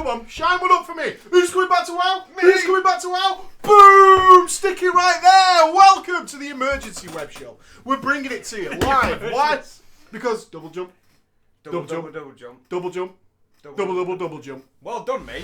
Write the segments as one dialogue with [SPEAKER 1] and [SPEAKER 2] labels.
[SPEAKER 1] Come on, shine one up for me. Who's coming back to WoW? Who's coming back to WoW? Boom! Stick it right there. Welcome to the emergency web show. We're bringing it to you live. Why? Because double jump.
[SPEAKER 2] Double jump. Double jump.
[SPEAKER 1] Double jump. Double jump.
[SPEAKER 2] Well done, mate.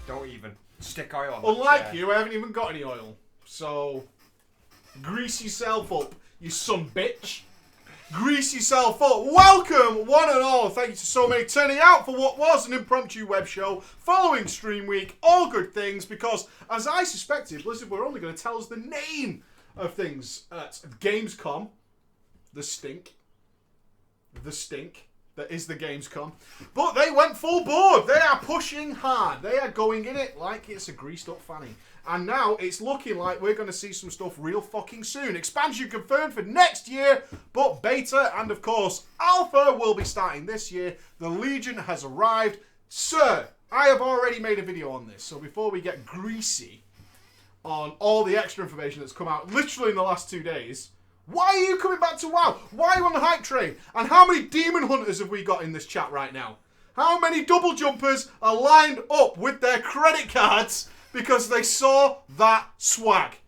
[SPEAKER 2] Don't even stick oil on.
[SPEAKER 1] Unlike you, I haven't even got any oil. So, grease yourself up, you son bitch. Grease yourself up. Welcome, one and all. Thank you to so many turning out for what was an impromptu web show following Stream Week. All good things, because as I suspected, Blizzard were only going to tell us the name of things at Gamescom. The stink that is the Gamescom. But they went full board. They are pushing hard. They are going in it like it's a greased up fanny. And now it's looking like we're going to see some stuff real fucking soon. Expansion confirmed for next year, but beta and, of course, alpha will be starting this year. The Legion has arrived. Sir, I have already made a video on this, so before we get greasy on all the extra information that's come out literally in the last 2 days, why are you coming back to WoW? Why are you on the hype train? And how many demon hunters have we got in this chat right now? How many double jumpers are lined up with their credit cards because they saw that swag?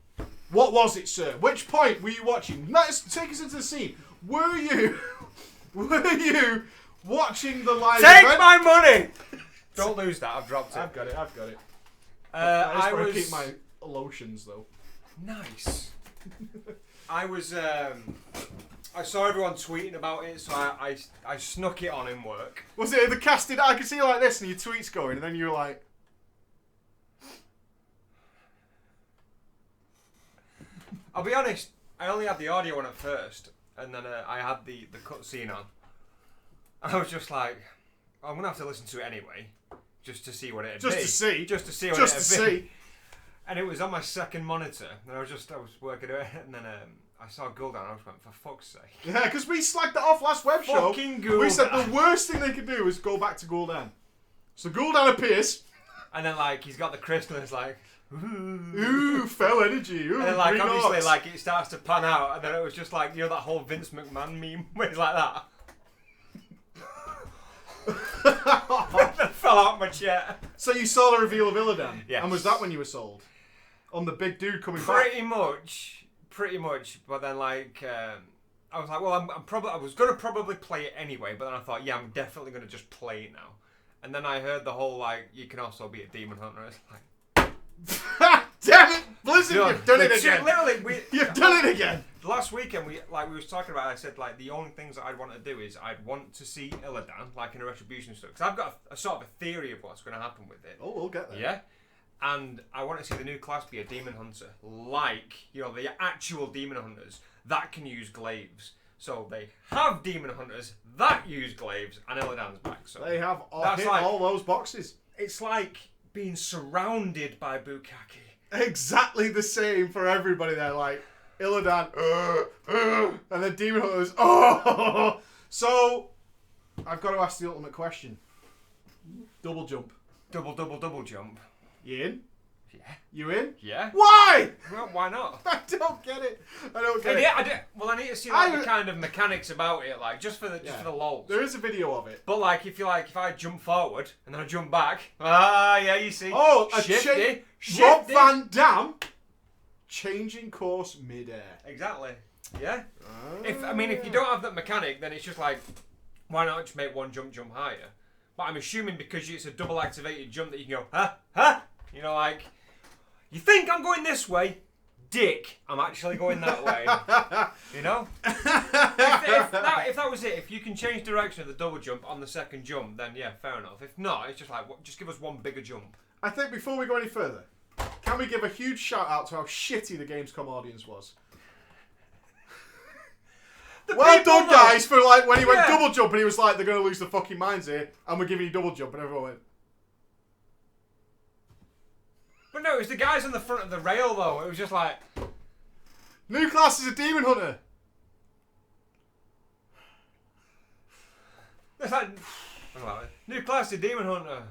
[SPEAKER 1] What was it, sir? Which point were you watching? Let's take us into the scene. Were you watching the live
[SPEAKER 2] Take
[SPEAKER 1] event?
[SPEAKER 2] my money! Don't lose that, I've dropped it.
[SPEAKER 1] I've got it.
[SPEAKER 2] I
[SPEAKER 1] I just want to
[SPEAKER 2] was...
[SPEAKER 1] keep my lotions, though.
[SPEAKER 2] Nice. I was, I saw everyone tweeting about it, so I snuck it on in work.
[SPEAKER 1] Was it the casted? I could see you like this and your tweets going, and then you were like...
[SPEAKER 2] I'll be honest, I only had the audio on at first, and then I had the cutscene on. And I was just like, I'm going to have to listen to it anyway, just to see what it'd be. Just to see what it'd be. And it was on my second monitor, and I was working it, and then I saw Gul'dan, and I just went, for fuck's sake.
[SPEAKER 1] Yeah, because we slagged that off last web show.
[SPEAKER 2] Fucking Gul'dan.
[SPEAKER 1] We said the worst thing they could do is go back to Gul'dan. So Gul'dan appears.
[SPEAKER 2] And then, like, he's got the crystal, and it's like,
[SPEAKER 1] ooh, fell energy. Ooh,
[SPEAKER 2] and then, like,
[SPEAKER 1] green
[SPEAKER 2] obviously,
[SPEAKER 1] orcs.
[SPEAKER 2] like, it starts to pan out, and then it was just like, you know, that whole Vince McMahon meme where he's like that. That fell out my chair.
[SPEAKER 1] So you saw the reveal of Illidan?
[SPEAKER 2] Yes.
[SPEAKER 1] And was that when you were sold? On the big dude coming back?
[SPEAKER 2] Pretty much. But then, like, I was like, well, I was gonna probably play it anyway. But then I thought, yeah, I'm definitely gonna just play it now. And then I heard the whole like, you can also be a demon hunter. It's like,
[SPEAKER 1] damn it, Blizzard, you've done it again.
[SPEAKER 2] Literally,
[SPEAKER 1] you've done it again.
[SPEAKER 2] Last weekend, we was talking about. I said like the only things that I'd want to do is I'd want to see Illidan like in a retribution stuff, because I've got a sort of a theory of what's going to happen with it.
[SPEAKER 1] Oh, we'll get there.
[SPEAKER 2] Yeah. And I want to see the new class be a demon hunter, like, you know, the actual demon hunters that can use glaives. So they have demon hunters that use glaives, and Illidan's back. So
[SPEAKER 1] they have hit
[SPEAKER 2] like,
[SPEAKER 1] all those boxes.
[SPEAKER 2] It's like being surrounded by bukkake.
[SPEAKER 1] Exactly the same for everybody there. Like Illidan, and then demon hunters. Oh, so I've got to ask the ultimate question: double jump,
[SPEAKER 2] Double jump.
[SPEAKER 1] You in?
[SPEAKER 2] Yeah.
[SPEAKER 1] You in?
[SPEAKER 2] Yeah.
[SPEAKER 1] Why?
[SPEAKER 2] Well, why not?
[SPEAKER 1] I don't get it. I don't get it.
[SPEAKER 2] Yeah, well, I need to see like, the kind of mechanics about it, like just for the lols.
[SPEAKER 1] There is a video of it.
[SPEAKER 2] But like, if I jump forward and then I jump back, yeah, you see.
[SPEAKER 1] Oh,
[SPEAKER 2] shifty.
[SPEAKER 1] Rob Van Dam changing course mid-air.
[SPEAKER 2] Exactly. Yeah. If you don't have that mechanic, then it's just like, why not just make one jump higher? But I'm assuming because it's a double activated jump that you can go, huh? You know, like, you think I'm going this way? Dick, I'm actually going that way. You know? if that was it, if you can change direction of the double jump on the second jump, then yeah, fair enough. If not, it's just like, just give us one bigger jump.
[SPEAKER 1] I think before we go any further, can we give a huge shout out to how shitty the Gamescom audience was? Well done, guys, for like when he went double jump and he was like, they're going to lose their fucking minds here, and we're giving you double jump, and everyone went.
[SPEAKER 2] But no, it was the guys on the front of the rail though. It was just like,
[SPEAKER 1] new class is a demon hunter.
[SPEAKER 2] It's like, new class is a demon hunter.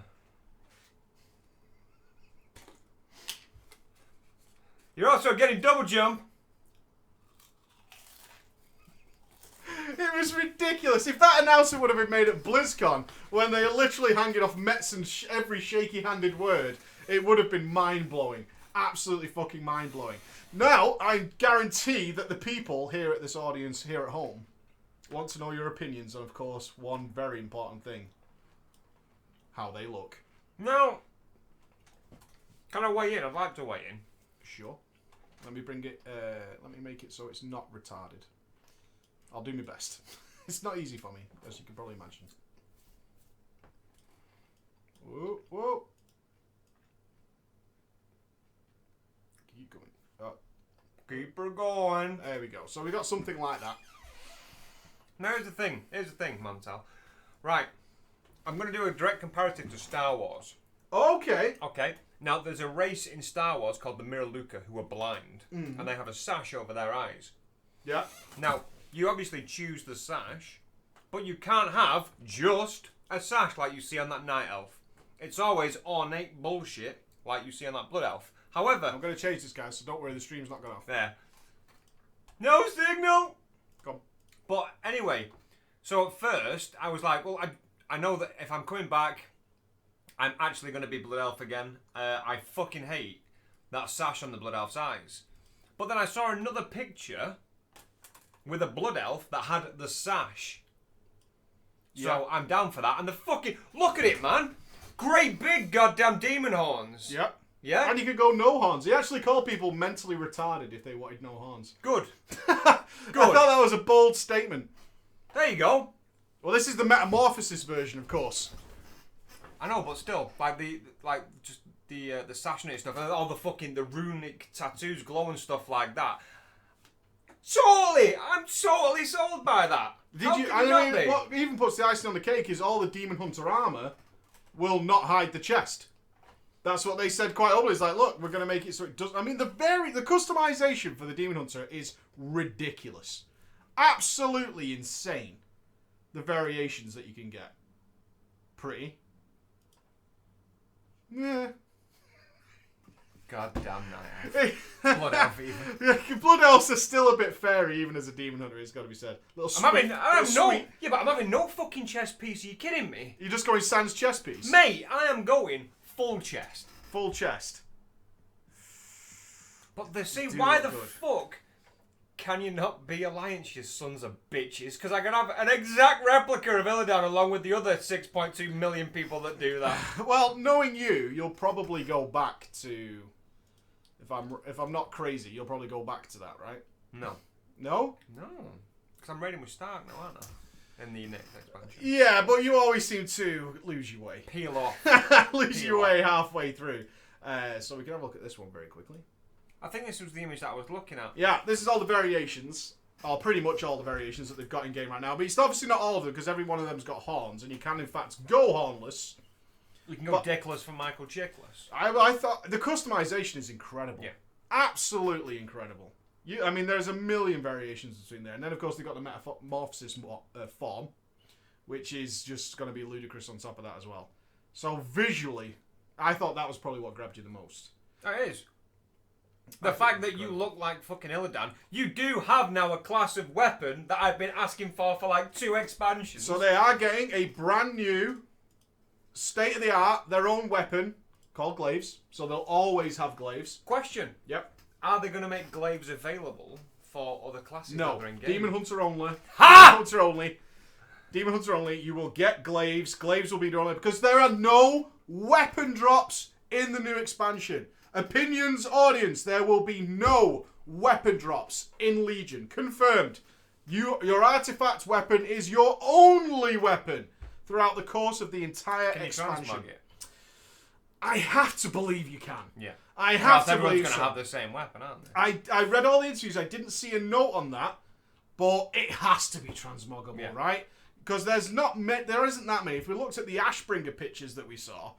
[SPEAKER 2] You're also getting double jump.
[SPEAKER 1] It was ridiculous. If that announcement would have been made at BlizzCon, when they are literally hanging off Mets and every shaky-handed word, it would have been mind-blowing. Absolutely fucking mind-blowing. Now, I guarantee that the people here at this audience, here at home, want to know your opinions on, of course, one very important thing. How they look.
[SPEAKER 2] Now, can I weigh in? I'd like to weigh in.
[SPEAKER 1] Sure. Let me bring it, let me make it so it's not retarded. I'll do my best. It's not easy for me, as you can probably imagine. Whoa, whoa. Keep going. Oh.
[SPEAKER 2] Keep her going.
[SPEAKER 1] There we go. So we got something like that.
[SPEAKER 2] Now here's the thing, Montel. Right, I'm going to do a direct comparative to Star Wars.
[SPEAKER 1] Okay.
[SPEAKER 2] Okay, now there's a race in Star Wars called the Mirror-Luca who are blind, and they have a sash over their eyes.
[SPEAKER 1] Yeah.
[SPEAKER 2] Now, you obviously choose the sash, but you can't have just a sash like you see on that Night Elf. It's always ornate bullshit like you see on that Blood Elf. However...
[SPEAKER 1] I'm going to change this, guys, so don't worry, the stream's not going off.
[SPEAKER 2] There. No signal!
[SPEAKER 1] Come on.
[SPEAKER 2] But anyway, so at first, I was like, well, I know that if I'm coming back, I'm actually going to be Blood Elf again. I fucking hate that sash on the Blood Elf's eyes. But then I saw another picture with a Blood Elf that had the sash. So
[SPEAKER 1] Yeah.
[SPEAKER 2] I'm down for that. And the fucking... Look at it, man! Great big goddamn demon horns.
[SPEAKER 1] Yep.
[SPEAKER 2] Yeah?
[SPEAKER 1] And you could go no horns. He actually called people mentally retarded if they wanted no horns.
[SPEAKER 2] Good.
[SPEAKER 1] Good. I thought that was a bold statement.
[SPEAKER 2] There you go.
[SPEAKER 1] Well, this is the Metamorphosis version, of course.
[SPEAKER 2] I know, but still, like the sash and stuff, and all the runic tattoos, glow and stuff like that. I'm totally sold by that.
[SPEAKER 1] What even puts the icing on the cake is all the Demon Hunter armor will not hide the chest. That's what they said quite openly. It's like, look, we're going to make it so it does. I mean, the customization for the Demon Hunter is ridiculous, absolutely insane. The variations that you can get, pretty. Yeah.
[SPEAKER 2] Goddamn Night Elf. Blood Elf even.
[SPEAKER 1] Blood Elves are still a bit fairy, even as a Demon Hunter. It's got to be said.
[SPEAKER 2] I'm having no fucking chest piece. Are you kidding me?
[SPEAKER 1] You're just going sans chest piece,
[SPEAKER 2] mate. I am going full chest.
[SPEAKER 1] Full chest.
[SPEAKER 2] But why the fuck can you not be Alliance, you sons of bitches? Because I can have an exact replica of Illidan along with the other 6.2 million people that do that.
[SPEAKER 1] Well, knowing you'll probably go back to. If I'm not crazy, you'll probably go back to that, right?
[SPEAKER 2] No.
[SPEAKER 1] No?
[SPEAKER 2] No. Because I'm raiding with Stark now, aren't I? In the next expansion.
[SPEAKER 1] Yeah, but you always seem to lose your way.
[SPEAKER 2] Peel off.
[SPEAKER 1] Lose your way halfway through. So we can have a look at this one very quickly.
[SPEAKER 2] I think this was the image that I was looking at.
[SPEAKER 1] Yeah, this is all the variations. Or pretty much all the variations that they've got in game right now. But it's obviously not all of them, because every one of them's got horns, and you can in fact go hornless.
[SPEAKER 2] You can go dickless from Michael Chickless.
[SPEAKER 1] I thought the customization is incredible.
[SPEAKER 2] Yeah.
[SPEAKER 1] Absolutely incredible. There's a million variations between there. And then, of course, they've got the Metamorphosis form, which is just going to be ludicrous on top of that as well. So, visually, I thought that was probably what grabbed you the most.
[SPEAKER 2] It is. The fact that you look like fucking Illidan, you do have now a class of weapon that I've been asking for like 2 expansions.
[SPEAKER 1] So they are getting a brand new, state-of-the-art, their own weapon called glaives. So they'll always have glaives.
[SPEAKER 2] Question.
[SPEAKER 1] Yep.
[SPEAKER 2] Are they going to make glaives available for other classes that are in game?
[SPEAKER 1] Demon Hunter only.
[SPEAKER 2] Ha!
[SPEAKER 1] Demon Hunter only. Demon Hunter only. You will get glaives. Glaives will be only because there are no weapon drops in the new expansion. Opinions, audience, there will be no weapon drops in Legion. Confirmed. Your artifact weapon is your only weapon throughout the course of the entire expansion.
[SPEAKER 2] Can you transmog it?
[SPEAKER 1] I have to believe you can.
[SPEAKER 2] Yeah.
[SPEAKER 1] I have to
[SPEAKER 2] everyone's
[SPEAKER 1] believe
[SPEAKER 2] going to
[SPEAKER 1] so.
[SPEAKER 2] have the same weapon, aren't they?
[SPEAKER 1] I read all the interviews. I didn't see a note on that, but it has to be transmoggable, right? Because there isn't that many. If we looked at the Ashbringer pictures that we saw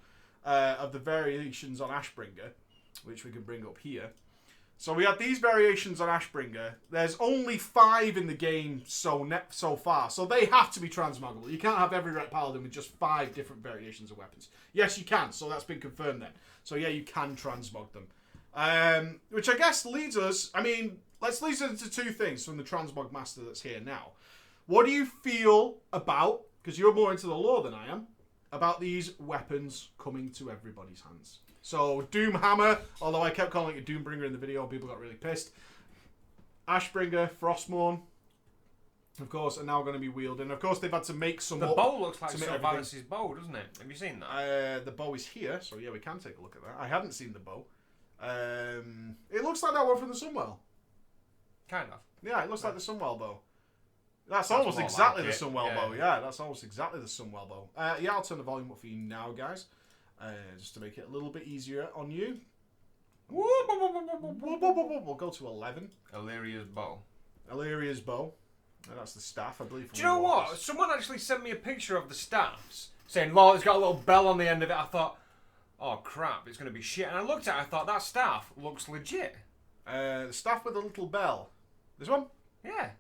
[SPEAKER 1] of the variations on Ashbringer, which we can bring up here. So we had these variations on Ashbringer. There's only 5 in the game so far, so they have to be transmoggable. You can't have every Ret Paladin with just 5 different variations of weapons. Yes, you can, so that's been confirmed then. So yeah, you can transmog them. Which I guess leads us. I mean, let's lead us into two things from the Transmog Master that's here now. What do you feel about? Because you're more into the lore than I am. About these weapons coming to everybody's hands. So Doom Hammer, although I kept calling it Doombringer in the video, people got really pissed. Ashbringer, Frostmourne, of course, are now going to be wielded. Of course, they've had to make some.
[SPEAKER 2] The bow looks like Sargeras' bow, doesn't it? Have you seen that?
[SPEAKER 1] The bow is here, so yeah, we can take a look at that. I hadn't seen the bow. It looks like that one from the Sunwell.
[SPEAKER 2] Kind of.
[SPEAKER 1] Yeah, it looks like the Sunwell bow. That's almost exactly
[SPEAKER 2] like
[SPEAKER 1] the Sunwell bow. Yeah, that's almost exactly the Sunwell bow. Yeah, I'll turn the volume up for you now, guys. Just to make it a little bit easier on you. We'll go to 11.
[SPEAKER 2] Illyria's bow.
[SPEAKER 1] Illyria's bow. That's the staff, I believe.
[SPEAKER 2] Do you know what? Someone actually sent me a picture of the staffs, saying, "Lol, it's got a little bell on the end of it." I thought, "Oh crap, it's going to be shit." And I looked at it, I thought, that staff looks legit.
[SPEAKER 1] The staff with a little bell. This one?
[SPEAKER 2] Yeah.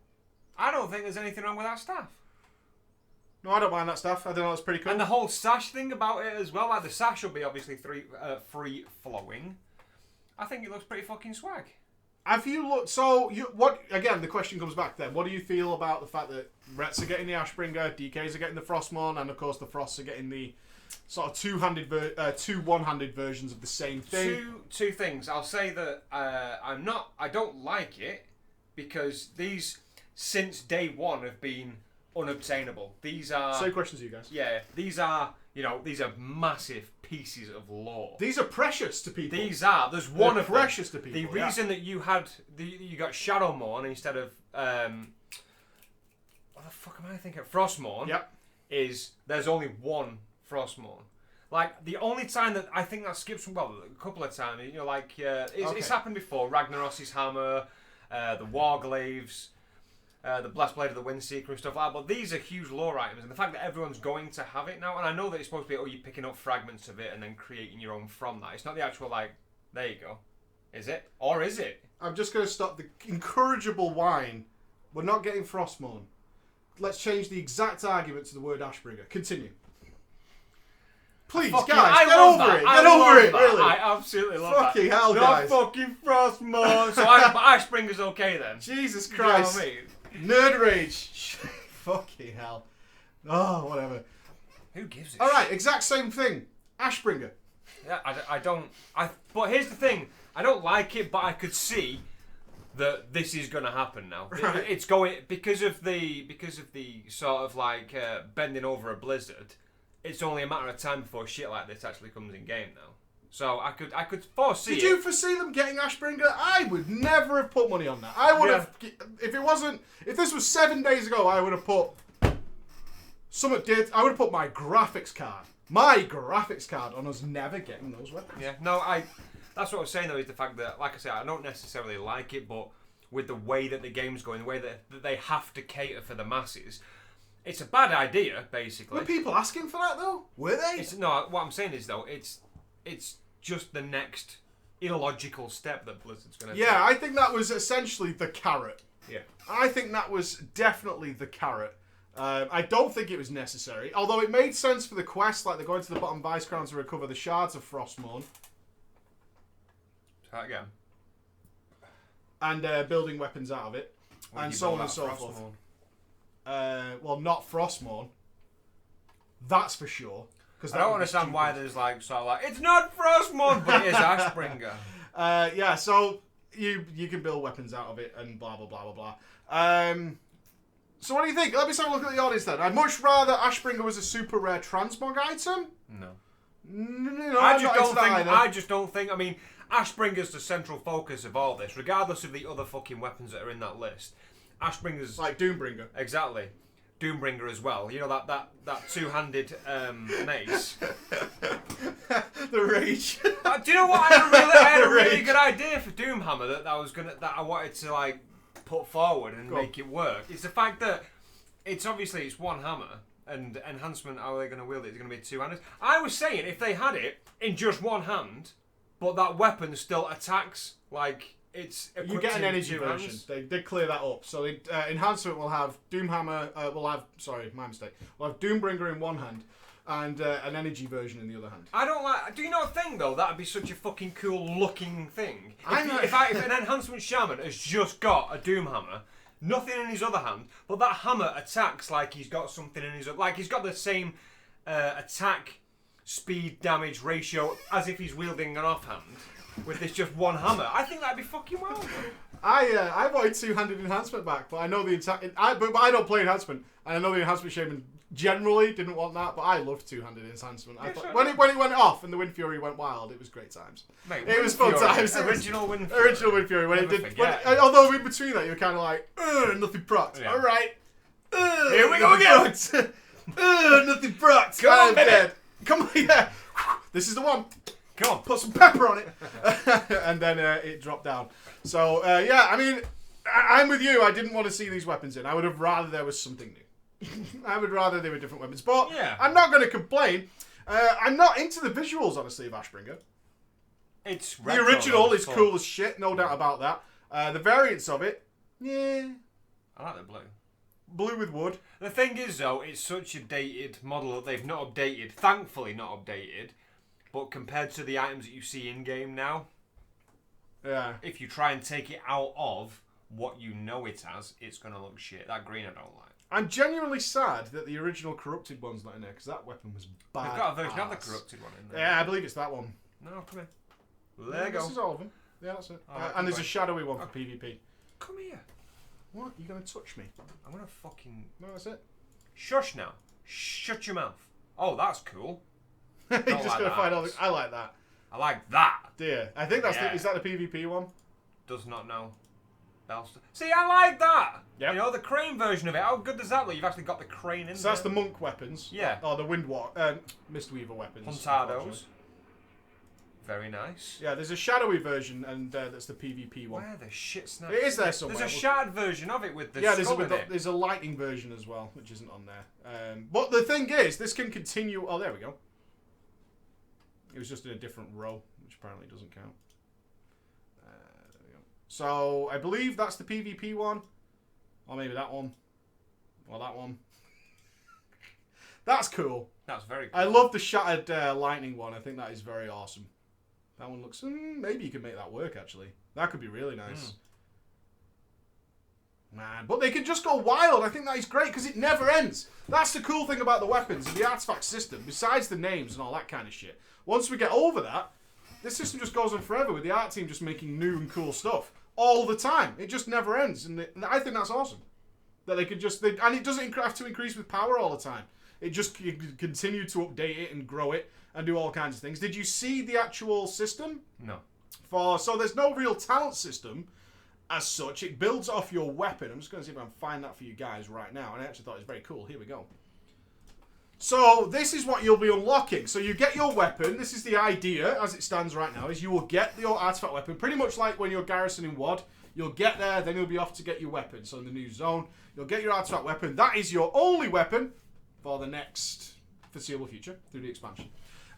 [SPEAKER 2] I don't think there's anything wrong with that staff.
[SPEAKER 1] No, I don't mind that stuff. I don't know, it's pretty cool.
[SPEAKER 2] And the whole sash thing about it as well, like the sash will be obviously free flowing. I think it looks pretty fucking swag.
[SPEAKER 1] Have you looked? So, what? Again, the question comes back then. What do you feel about the fact that Rets are getting the Ashbringer, DKs are getting the Frostmourne, and of course the Frosts are getting the sort of two one-handed versions of the same thing?
[SPEAKER 2] Two things. I'll say that I don't like it because these since day one have been unobtainable. These are...
[SPEAKER 1] Same question to you guys.
[SPEAKER 2] Yeah, these are massive pieces of lore.
[SPEAKER 1] These are precious to people.
[SPEAKER 2] There's one of
[SPEAKER 1] precious to people.
[SPEAKER 2] The reason that you got Shadowmourne instead of what the fuck am I thinking? Frostmourne.
[SPEAKER 1] Yep.
[SPEAKER 2] Is there's only one Frostmourne. Like the only time that I think that skips, well, a couple of times, it's happened before. Ragnaros' hammer, the Warglaives. The Blast Blade of the Windseeker and stuff like that, but these are huge lore items, and the fact that everyone's going to have it now, and I know that it's supposed to be, you're picking up fragments of it and then creating your own from that. It's not the actual, there you go. Is it? Or is it?
[SPEAKER 1] I'm just going to stop the incorrigible whine. We're not getting Frostmourne. Let's change the exact argument to the word Ashbringer. Continue. Please, guys, get over it. Get over it, really.
[SPEAKER 2] I absolutely love that.
[SPEAKER 1] Fucking hell, guys.
[SPEAKER 2] Not fucking Frostmourne. So Ashbringer's okay then.
[SPEAKER 1] Jesus Christ.
[SPEAKER 2] You know what I mean?
[SPEAKER 1] Nerd rage. Fucking hell. Oh, whatever.
[SPEAKER 2] Who gives it?
[SPEAKER 1] Alright, exact same thing. Ashbringer.
[SPEAKER 2] Yeah, I don't... But here's the thing. I don't like it, but I could see that this is going to happen now.
[SPEAKER 1] Right.
[SPEAKER 2] It's going... Because of the sort of bending over a blizzard, it's only a matter of time before shit like this actually comes in game now. So I could foresee.
[SPEAKER 1] Did you foresee them getting Ashbringer? I would never have put money on that. I would have, if this was 7 days ago, I would have put. I would have put my graphics card on us never getting those weapons.
[SPEAKER 2] Yeah, no, that's what I was saying though, is the fact that, like I said, I don't necessarily like it, but with the way that the game's going, the way that they have to cater for the masses, it's a bad idea, basically.
[SPEAKER 1] Were people asking for that though? Were they?
[SPEAKER 2] What I'm saying is though, it's just the next illogical step that Blizzard's going to take.
[SPEAKER 1] Yeah, I think that was essentially the carrot.
[SPEAKER 2] Yeah.
[SPEAKER 1] I think that was definitely the carrot. I don't think it was necessary, although it made sense for the quest, like they're going to the bottom Vice Crown to recover the shards of Frostmourne.
[SPEAKER 2] Try again.
[SPEAKER 1] And building weapons out of it. And so on and so forth. Well, not Frostmourne. That's for sure.
[SPEAKER 2] I don't understand why there's it's not Frostmourne, but it is Ashbringer.
[SPEAKER 1] Yeah, so you can build weapons out of it and blah blah blah blah blah. So what do you think? Let me have a look at the audience then. I'd much rather Ashbringer was a super rare transmog item.
[SPEAKER 2] No.
[SPEAKER 1] No,
[SPEAKER 2] I just don't think. I mean, Ashbringer's the central focus of all this, regardless of the other fucking weapons that are in that list. Ashbringer's
[SPEAKER 1] like Doombringer.
[SPEAKER 2] Exactly. Doombringer as well. You know that two-handed mace.
[SPEAKER 1] The rage.
[SPEAKER 2] Do you know what? I had a really good idea for Doomhammer that I wanted to put forward and make it work. It's the fact that it's one hammer and enhancement. How are they going to wield it? It's going to be two-handed. I was saying if they had it in just one hand, but that weapon still attacks
[SPEAKER 1] you get an energy version. They did clear that up. So enhancement will have Doomhammer. We'll have my mistake. We'll have Doombringer in one hand. and an energy version in the other hand.
[SPEAKER 2] I don't like. Do you not think though that'd be such a fucking cool looking thing? If an enhancement shaman has just got a doom hammer, nothing in his other hand, but that hammer attacks like he's got something in his like he's got the same attack, speed, damage ratio as if he's wielding an offhand with this just one hammer. I think that'd be fucking wild.
[SPEAKER 1] I wanted two-handed enhancement back, but I know the but I don't play enhancement, and I know the enhancement shaman generally didn't want that, but I loved two-handed enhancement. I thought, when it went off and the Wind Fury went wild, it was great times.
[SPEAKER 2] Mate,
[SPEAKER 1] it was fun times.
[SPEAKER 2] Original Wind Fury.
[SPEAKER 1] Original Wind Fury. When it did, although in between that you were kind of like, nothing procs.
[SPEAKER 2] Yeah.
[SPEAKER 1] All right,
[SPEAKER 2] here we go again.
[SPEAKER 1] Nothing procs.
[SPEAKER 2] Come on, baby.
[SPEAKER 1] Dead. Come on, yeah. This is the one.
[SPEAKER 2] Come on,
[SPEAKER 1] put some pepper on it, and then it dropped down. So yeah, I mean, I'm with you. I didn't want to see these weapons in. I would have rather there was something new. I would rather they were different weapons, but
[SPEAKER 2] yeah.
[SPEAKER 1] I'm not going to complain. I'm not into the visuals, honestly, of Ashbringer.
[SPEAKER 2] It's
[SPEAKER 1] the original is cool as shit, no doubt about that. The variants of it, yeah.
[SPEAKER 2] I like the blue.
[SPEAKER 1] Blue with wood.
[SPEAKER 2] The thing is, though, it's such a dated model that they've not updated. Thankfully, not updated. But compared to the items that you see in game now,
[SPEAKER 1] yeah.
[SPEAKER 2] If you try and take it out of what you know it as, it's gonna look shit. That green I don't like.
[SPEAKER 1] I'm genuinely sad that the original corrupted one's not in there because that weapon was bad.
[SPEAKER 2] They've got a version of the corrupted one in there.
[SPEAKER 1] Yeah, I believe it's that one.
[SPEAKER 2] No, come here. There you go.
[SPEAKER 1] This is all of them. Yeah, that's it.
[SPEAKER 2] Right,
[SPEAKER 1] and there's a shadowy one for PvP.
[SPEAKER 2] Come here.
[SPEAKER 1] What? You're gonna touch me?
[SPEAKER 2] I'm gonna fucking.
[SPEAKER 1] No, that's it.
[SPEAKER 2] Shush now. Shut your mouth. Oh, that's cool.
[SPEAKER 1] You're just gonna find all the... I like that.
[SPEAKER 2] I like that.
[SPEAKER 1] Dear. I think that's is that the PvP one?
[SPEAKER 2] Does not know. See, I like that.
[SPEAKER 1] Yep.
[SPEAKER 2] You know, the crane version of it. How good does that look? You've actually got the crane in there.
[SPEAKER 1] So that's the monk weapons.
[SPEAKER 2] Yeah.
[SPEAKER 1] Or the Mistweaver weapons.
[SPEAKER 2] Puntados. Very nice.
[SPEAKER 1] Yeah, there's a shadowy version, and that's the PvP one.
[SPEAKER 2] Where the shit's now?
[SPEAKER 1] It is there somewhere.
[SPEAKER 2] There's a shattered version of it with the skull in it.
[SPEAKER 1] There's a lightning version as well, which isn't on there. But the thing is, this can continue... Oh, there we go. It was just in a different row, which apparently doesn't count. There we go. So, I believe that's the PvP one. Or maybe that one. Or that one. That's cool.
[SPEAKER 2] That's very cool.
[SPEAKER 1] I love the shattered lightning one. I think that is very awesome. That one looks... maybe you could make that work, actually. That could be really nice. Man, but they can just go wild. I think that is great because it never ends. That's the cool thing about the weapons and the artifact system, besides the names and all that kind of shit. Once we get over that, this system just goes on forever with the art team just making new and cool stuff all the time. It just never ends, and I think that's awesome. That they could just... and it doesn't have to increase with power all the time. It just continue to update it and grow it and do all kinds of things. Did you see the actual system?
[SPEAKER 2] No.
[SPEAKER 1] So there's no real talent system as such. It builds off your weapon. I'm just going to see if I can find that for you guys right now. And I actually thought it was very cool. Here we go. So this is what you'll be unlocking. So you get your weapon. This is the idea as it stands right now, is you will get your artifact weapon. Pretty much like when you're garrisoning WoD. You'll get there, then you'll be off to get your weapon. So in the new zone, you'll get your artifact weapon. That is your only weapon for the next foreseeable future through the expansion.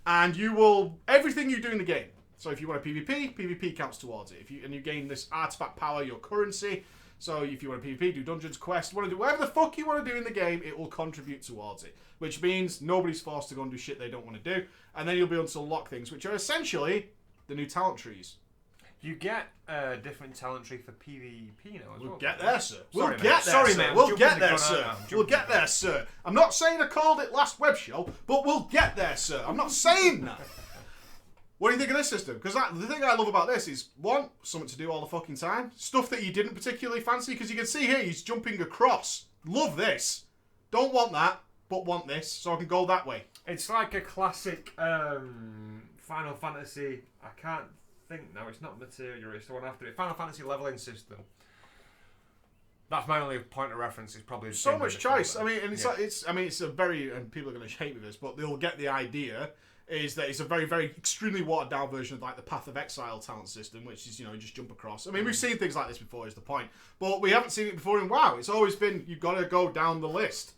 [SPEAKER 1] And you will... everything you do in the game. So if you want a PvP, PvP counts towards it. And you gain this artifact power, your currency. So if you want a PvP, do dungeons, quests, want to do whatever the fuck you want to do in the game, it will contribute towards it. Which means nobody's forced to go and do shit they don't want to do. And then you'll be able to unlock things, which are essentially the new talent trees.
[SPEAKER 2] You get a different talent tree for PvP now as well.
[SPEAKER 1] We'll get there, sir.
[SPEAKER 2] We'll get
[SPEAKER 1] there, sir. I'm not saying I called it last web show, but we'll get there, sir. I'm not saying that. What do you think of this system? Because the thing I love about this is, one, something to do all the fucking time. Stuff that you didn't particularly fancy, because you can see here, he's jumping across. Love this. Don't want that, but want this, so I can go that way.
[SPEAKER 2] It's like a classic Final Fantasy... I can't think now, it's not Materia, it's the one after it. Final Fantasy leveling system. That's my only point of reference. It's probably
[SPEAKER 1] so much choice. I mean, and it's a very, and people are going to hate me this, but they'll get the idea. Is that it's a very, very extremely watered down version of like the Path of Exile talent system, which is, you know, you just jump across. I mean, we've seen things like this before, is the point, but we haven't seen it before in WoW. It's always been you've got to go down the list.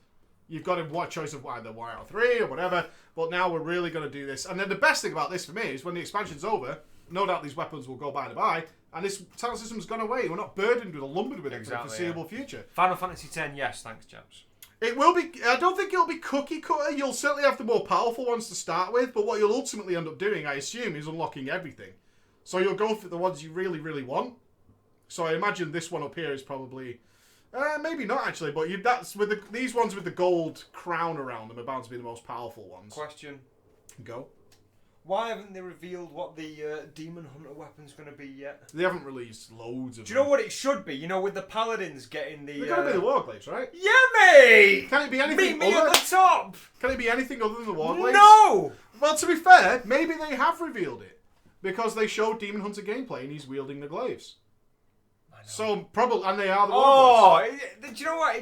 [SPEAKER 1] You've got to what choice of either 1 out of 3 or whatever. But now we're really going to do this. And then the best thing about this for me is when the expansion's over, no doubt these weapons will go by the by, and this talent system's gone away. We're not burdened with or lumbered with it for the foreseeable future.
[SPEAKER 2] Final Fantasy X, yes, thanks, chaps.
[SPEAKER 1] It will be. I don't think it'll be cookie cutter. You'll certainly have the more powerful ones to start with, but what you'll ultimately end up doing, I assume, is unlocking everything. So you'll go for the ones you really, really want. So I imagine this one up here is probably, maybe not actually, but that's with these ones with the gold crown around them are bound to be the most powerful ones.
[SPEAKER 2] Question.
[SPEAKER 1] Go.
[SPEAKER 2] Why haven't they revealed what the Demon Hunter weapon's going to be yet?
[SPEAKER 1] They haven't released loads of
[SPEAKER 2] Do you know what it should be? You know, with the Paladins getting the...
[SPEAKER 1] They're going to be the Warglaives, right?
[SPEAKER 2] Yeah, mate!
[SPEAKER 1] Can it be anything
[SPEAKER 2] Meet me at the top!
[SPEAKER 1] Can it be anything other than the Warglaives?
[SPEAKER 2] No!
[SPEAKER 1] Well, to be fair, maybe they have revealed it. Because they showed Demon Hunter gameplay and he's wielding the glaives.
[SPEAKER 2] I know.
[SPEAKER 1] So, probably... And they are the Warglaives.
[SPEAKER 2] Oh! Do you know what?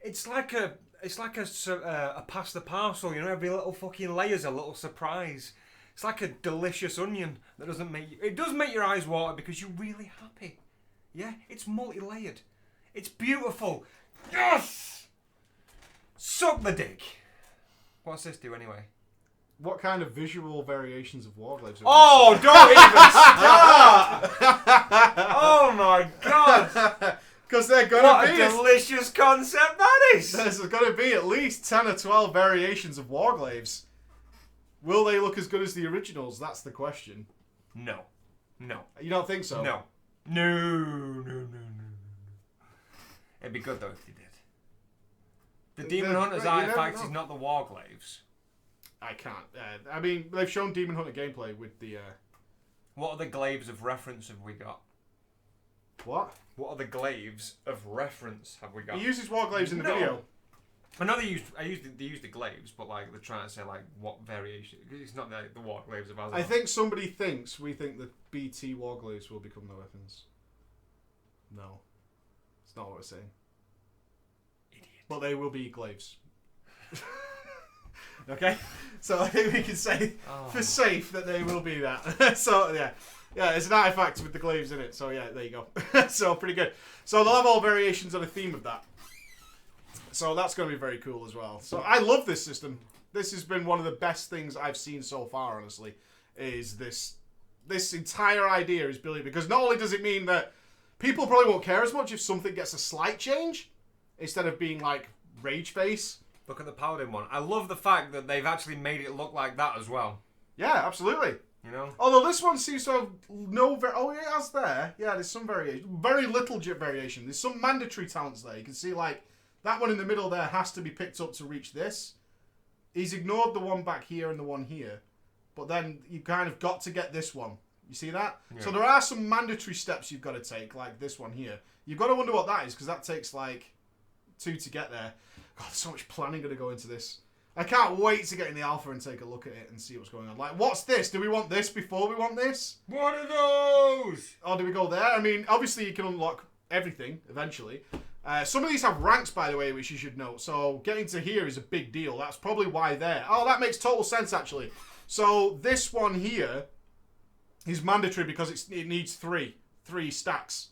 [SPEAKER 2] It's like a... It's like a pass the parcel, you know, every little fucking layer's a little surprise. It's like a delicious onion that doesn't make you... It does make your eyes water because you're really happy. Yeah? It's multi-layered. It's beautiful. Yes! Suck the dick. What's this do anyway?
[SPEAKER 1] What kind of visual variations of Warglaives?
[SPEAKER 2] Oh, don't even start! Oh my god!
[SPEAKER 1] Because they're going to be...
[SPEAKER 2] What a delicious concept that is!
[SPEAKER 1] There's going to be at least 10 or 12 variations of Warglaives. Will they look as good as the originals? That's the question.
[SPEAKER 2] No. No.
[SPEAKER 1] You don't think so?
[SPEAKER 2] No. No. It'd be good though if they did. The Demon Hunter's artifact is not the Warglaives.
[SPEAKER 1] I can't. I mean, they've shown Demon Hunter gameplay with the...
[SPEAKER 2] What other glaives of reference have we got?
[SPEAKER 1] What?
[SPEAKER 2] What other glaives of reference have we got?
[SPEAKER 1] He uses Warglaives in the video.
[SPEAKER 2] I know they use the glaives, but like they're trying to say like what variation. It's not like the Warglaives of Azeroth.
[SPEAKER 1] I think somebody thinks we think the BT Warglaives will become the weapons. No. It's not what we're saying.
[SPEAKER 2] Idiot.
[SPEAKER 1] But they will be glaives. Okay? So I think we can say for safe that they will be that. So yeah. Yeah, it's an artifact with the glaives in it. So yeah, there you go. So pretty good. So they'll have all variations on a theme of that. So that's going to be very cool as well. So I love this system. This has been one of the best things I've seen so far, honestly, is this entire idea is brilliant. Because not only does it mean that people probably won't care as much if something gets a slight change, instead of being like rage face.
[SPEAKER 2] Look at the Paladin one. I love the fact that they've actually made it look like that as well.
[SPEAKER 1] Yeah, absolutely.
[SPEAKER 2] You know?
[SPEAKER 1] Although this one seems to have no... it has there. Yeah, there's some variation. Very little variation. There's some mandatory talents there. You can see, like, that one in the middle there has to be picked up to reach this. He's ignored the one back here and the one here. But then you kind of got to get this one. You see that? Yeah. So there are some mandatory steps you've got to take, like this one here. You've got to wonder what that is, because that takes, like, 2 to get there. God, there's so much planning going to go into this. I can't wait to get in the alpha and take a look at it and see what's going on. Like, what's this? Do we want this before we want this?
[SPEAKER 2] What are those?
[SPEAKER 1] Or do we go there? I mean, obviously you can unlock everything eventually. Some of these have ranks, by the way, which you should note. So getting to here is a big deal. That's probably why there. Oh, that makes total sense, actually. So this one here is mandatory because it needs 3 stacks.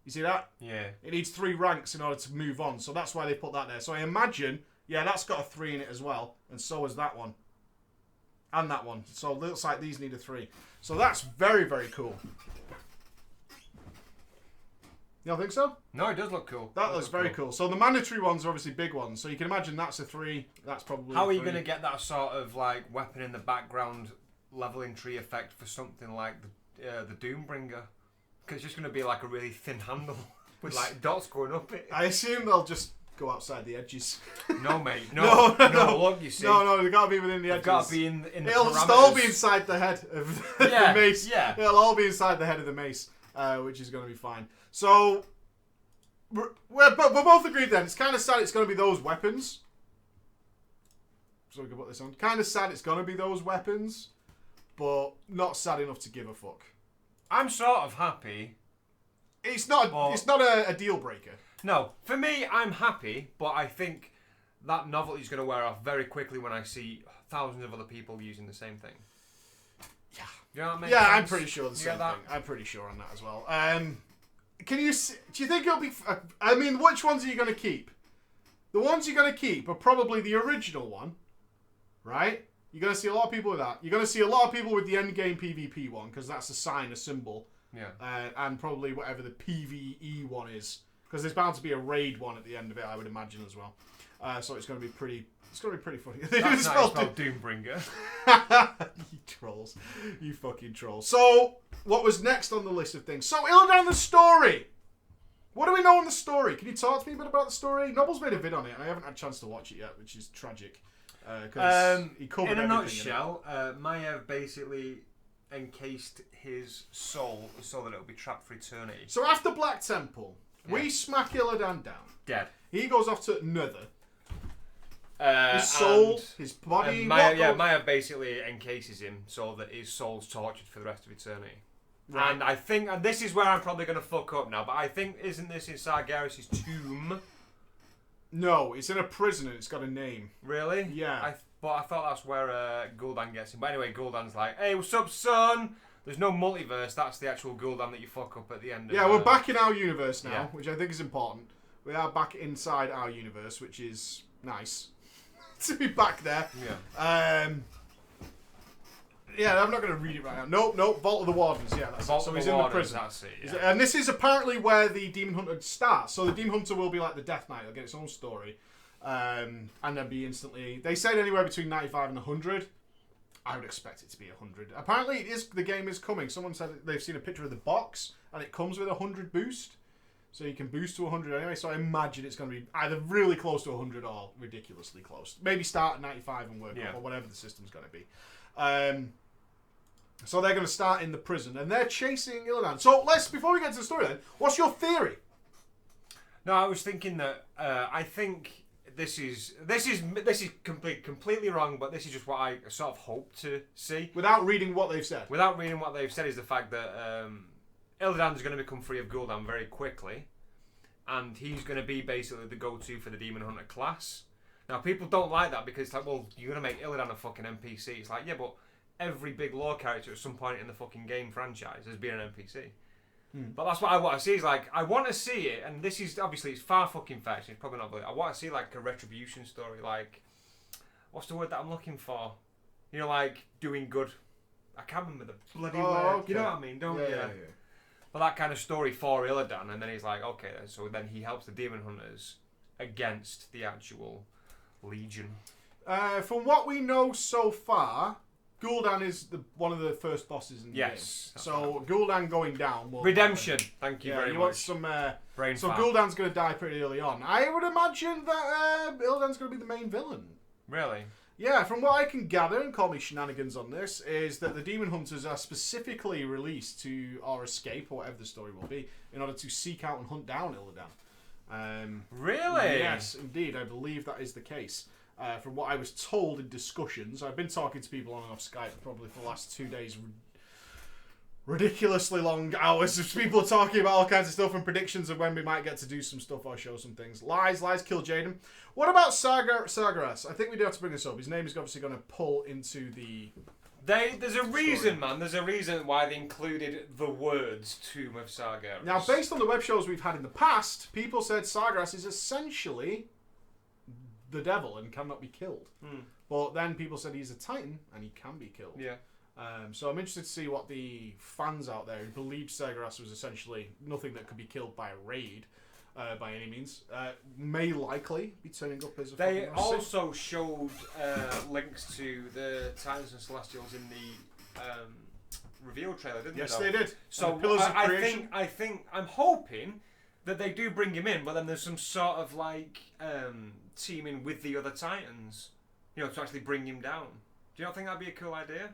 [SPEAKER 1] You see that?
[SPEAKER 2] Yeah.
[SPEAKER 1] It needs 3 ranks in order to move on. So that's why they put that there. So I imagine... Yeah, that's got a 3 in it as well. And so has that one. And that one. So it looks like these need a 3. So that's very, very cool. You don't think so?
[SPEAKER 2] No, it does look cool.
[SPEAKER 1] That looks very cool. So the mandatory ones are obviously big ones. So you can imagine that's a 3. That's probably
[SPEAKER 2] How are you going to get that sort of like weapon in the background leveling tree effect for something like the Doombringer? Because it's just going to be like a really thin handle with like dots going up it.
[SPEAKER 1] I assume they'll just... go outside the edges.
[SPEAKER 2] No, mate. No. Look, you see.
[SPEAKER 1] No, they got to be within the edges.
[SPEAKER 2] Got to be in the
[SPEAKER 1] It'll
[SPEAKER 2] parameters.
[SPEAKER 1] all be inside the head of the mace.
[SPEAKER 2] Yeah.
[SPEAKER 1] It'll all be inside the head of the mace, which is going to be fine. So, we're both agreed then. It's kind of sad it's going to be those weapons. So we can put this on. Kind of sad it's going to be those weapons, but not sad enough to give a fuck.
[SPEAKER 2] I'm sort of happy.
[SPEAKER 1] It's not a deal breaker.
[SPEAKER 2] No, for me, I'm happy, but I think that novelty is going to wear off very quickly when I see thousands of other people using the same thing.
[SPEAKER 1] Yeah.
[SPEAKER 2] You know what I mean?
[SPEAKER 1] Yeah, I'm pretty sure the same
[SPEAKER 2] that?
[SPEAKER 1] thing. I'm pretty sure on that as well. Do you think it'll be... I mean, which ones are you going to keep? The ones you're going to keep are probably the original one, right? You're going to see a lot of people with that. You're going to see a lot of people with the endgame PvP one, because that's a sign, a symbol.
[SPEAKER 2] Yeah.
[SPEAKER 1] And probably whatever the PvE one is. because there's bound to be a raid one at the end of it, I would imagine as well. So it's going to be pretty. It's going to be pretty funny.
[SPEAKER 2] That's not spelled Doombringer.
[SPEAKER 1] You trolls. You fucking trolls. So, what was next on the list of things? So, Illidan the story. What do we know on the story? Can you talk to me a bit about the story? Noble's made a vid on it, and I haven't had a chance to watch it yet, which is tragic. He covered
[SPEAKER 2] in a
[SPEAKER 1] everything
[SPEAKER 2] nutshell, Maiev basically encased his soul so that it'll be trapped for eternity.
[SPEAKER 1] So, after Black Temple, we smack Illidan down.
[SPEAKER 2] Dead.
[SPEAKER 1] He goes off to Nether. His soul, his body.
[SPEAKER 2] Maiev basically encases him so that his soul's tortured for the rest of eternity. Right. And I think, and this is where I'm probably going to fuck up now, but I think, isn't this in Sargeras' tomb?
[SPEAKER 1] No, it's in a prison and it's got a name.
[SPEAKER 2] Really?
[SPEAKER 1] Yeah.
[SPEAKER 2] But I thought that's where Gul'dan gets him. But anyway, Gul'dan's like, hey, what's up, son? There's no multiverse. That's the actual Gul'dan that you fuck up at the end of
[SPEAKER 1] Yeah, we're back in our universe now, which I think is important. We are back inside our universe, which is nice. To be back there.
[SPEAKER 2] Yeah.
[SPEAKER 1] Yeah, I'm not going to read it right now. Nope. Vault of the Wardens. Yeah, that's it. So he's in the prison.
[SPEAKER 2] That's it, yeah.
[SPEAKER 1] And this is apparently where the Demon Hunter starts. So the Demon Hunter will be like the Death Knight. It'll get its own story. And then be instantly... They said anywhere between 95 and 100. I would expect it to be 100. Apparently, the game is coming. Someone said they've seen a picture of the box, and it comes with a 100 boost. So you can boost to 100 anyway. So I imagine it's going to be either really close to 100 or ridiculously close. Maybe start at 95 and work up, or whatever the system's going to be. So they're going to start in the prison, and they're chasing Illidan. So before we get to the story then, what's your theory?
[SPEAKER 2] No, I was thinking that I think this is completely wrong, but this is just what I sort of hope to see.
[SPEAKER 1] Without reading what they've said.
[SPEAKER 2] Without reading what they've said is the fact that Illidan's going to become free of Gul'dan very quickly, and he's going to be basically the go-to for the Demon Hunter class. Now, people don't like that because it's like, well, you're going to make Illidan a fucking NPC. It's like, yeah, but every big lore character at some point in the fucking game franchise has been an NPC. But that's what I want to see. Is like, I want to see it, and this is obviously it's far fucking fetched. It's probably not. But I want to see like a retribution story. Like, what's the word that I'm looking for? You know, like doing good. I can't remember the bloody word.
[SPEAKER 1] Okay.
[SPEAKER 2] You know what I mean? Don't you? Yeah. But that kind of story for Illidan, and then he's like, okay, so then he helps the Demon Hunters against the actual Legion.
[SPEAKER 1] From what we know so far, Gul'dan is one of the first bosses in the game. So right. Gul'dan going down.
[SPEAKER 2] Redemption. Thank you very much.
[SPEAKER 1] You want some
[SPEAKER 2] brain
[SPEAKER 1] so
[SPEAKER 2] fat.
[SPEAKER 1] Gul'dan's going to die pretty early on. I would imagine that Illidan's going to be the main villain.
[SPEAKER 2] Really?
[SPEAKER 1] Yeah, from what I can gather, and call me shenanigans on this, is that the Demon Hunters are specifically released to, or escape, or whatever the story will be, in order to seek out and hunt down Illidan.
[SPEAKER 2] Really?
[SPEAKER 1] Yes, indeed. I believe that is the case. From what I was told in discussions, I've been talking to people on and off Skype probably for the last 2 days. Ridiculously long hours of people talking about all kinds of stuff and predictions of when we might get to do some stuff or show some things. Lies kill Jaden. What about Sargeras? I think we do have to bring this up. His name is obviously going to pull into the...
[SPEAKER 2] There's a reason, man. There's a reason why they included the words Tomb of Sargeras.
[SPEAKER 1] Now, based on the web shows we've had in the past, people said Sargeras is essentially the devil and cannot be killed. But then people said he's a titan and he can be killed.
[SPEAKER 2] Yeah.
[SPEAKER 1] So I'm interested to see what the fans out there who believe Sargeras was essentially nothing that could be killed by a raid by any means may likely be turning up as a...
[SPEAKER 2] They also showed links to the Titans and Celestials in the reveal trailer, didn't they?
[SPEAKER 1] Yes, they did.
[SPEAKER 2] So I'm hoping that they do bring him in, but then there's some sort of like teaming with the other Titans, you know, to actually bring him down. Do you not think that'd be a cool idea?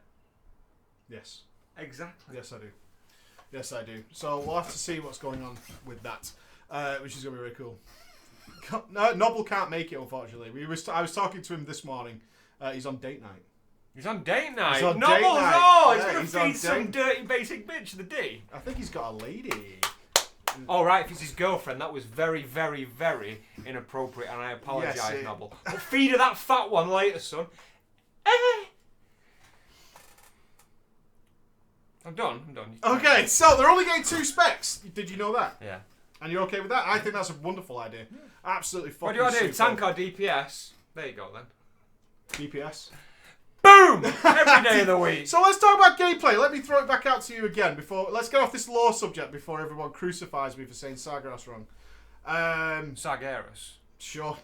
[SPEAKER 1] Yes.
[SPEAKER 2] Exactly.
[SPEAKER 1] Yes, I do. So we'll have to see what's going on with that, which is going to be really cool. Noble can't make it, unfortunately. I was talking to him this morning. He's on date night.
[SPEAKER 2] He's on date night?
[SPEAKER 1] He's on
[SPEAKER 2] Noble,
[SPEAKER 1] date night.
[SPEAKER 2] no! He's
[SPEAKER 1] Yeah,
[SPEAKER 2] going
[SPEAKER 1] he's
[SPEAKER 2] to
[SPEAKER 1] on
[SPEAKER 2] feed some
[SPEAKER 1] date.
[SPEAKER 2] dirty basic bitch the D.
[SPEAKER 1] I think he's got a lady.
[SPEAKER 2] All right, if it's his girlfriend, that was very, very, very inappropriate, and I apologise,
[SPEAKER 1] Yes,
[SPEAKER 2] Noble. But feed her that fat one later, son. I'm done.
[SPEAKER 1] Okay, so they're only getting 2 specs. Did you know that?
[SPEAKER 2] Yeah.
[SPEAKER 1] And you're okay with that? I think that's a wonderful idea. Absolutely fucking
[SPEAKER 2] What do you want to do?
[SPEAKER 1] superb.
[SPEAKER 2] Tank or DPS? There you go, then.
[SPEAKER 1] DPS.
[SPEAKER 2] Boom! Every day of the week.
[SPEAKER 1] So let's talk about gameplay. Let me throw it back out to you again. Let's get off this lore subject before everyone crucifies me for saying Sargeras wrong.
[SPEAKER 2] Sargeras.
[SPEAKER 1] Sure.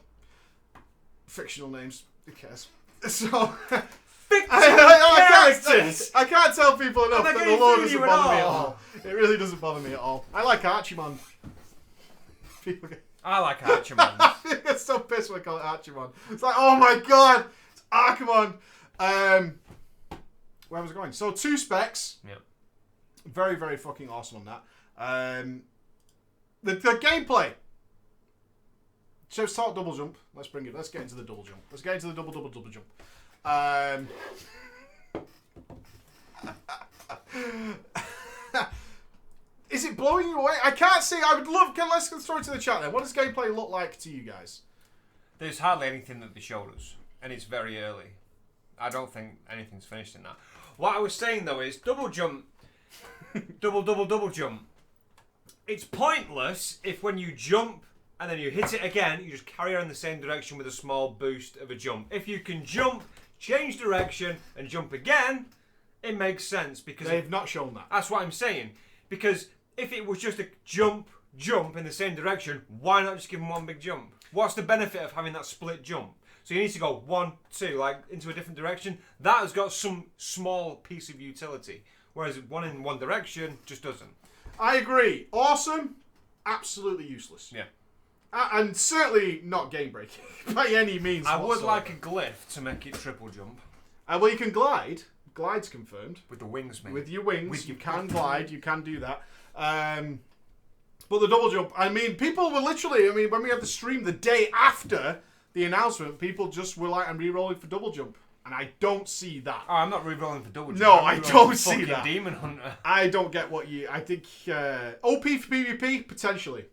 [SPEAKER 1] Fictional names. Who cares? So... I can't tell people enough that the lore doesn't bother me at all. It really doesn't bother me at all. I like Archimon.
[SPEAKER 2] I like Archimon.
[SPEAKER 1] I get so pissed when I call it Archimon. It's like, oh my god, it's Archimon. Where was I going? So 2 specs.
[SPEAKER 2] Yep.
[SPEAKER 1] Very, very fucking awesome on that. The gameplay. So let's talk double jump. Let's get into the double jump. Let's get into the double jump. Is it blowing you away? I can't see. I would love... Let's throw it to the chat then. What does gameplay look like to you guys?
[SPEAKER 2] There's hardly anything that they showed us. And it's very early. I don't think anything's finished in that. What I was saying, though, is double jump... double jump. It's pointless if when you jump and then you hit it again, you just carry on in the same direction with a small boost of a jump. If you can jump, change direction, and jump again, it makes sense. Because
[SPEAKER 1] they've not shown that.
[SPEAKER 2] That's what I'm saying. Because if it was just a jump in the same direction, why not just give them one big jump? What's the benefit of having that split jump? So you need to go 1, 2, like into a different direction. That has got some small piece of utility. Whereas one in one direction just doesn't.
[SPEAKER 1] I agree. Awesome. Absolutely useless.
[SPEAKER 2] Yeah.
[SPEAKER 1] And certainly not game breaking by any means.
[SPEAKER 2] I would like a glyph to make it triple jump.
[SPEAKER 1] Well, you can glide. Glide's confirmed.
[SPEAKER 2] With the wings, mate.
[SPEAKER 1] With your wings, you can glide. You can do that. But the double jump, I mean, people were literally, when we had the stream the day after the announcement, people just were like, I'm re-rolling for double jump. And I don't see that.
[SPEAKER 2] Oh, I'm not re-rolling for double jump.
[SPEAKER 1] No, I don't see that.
[SPEAKER 2] Demon Hunter.
[SPEAKER 1] I don't get what you... I think OP for PvP, potentially.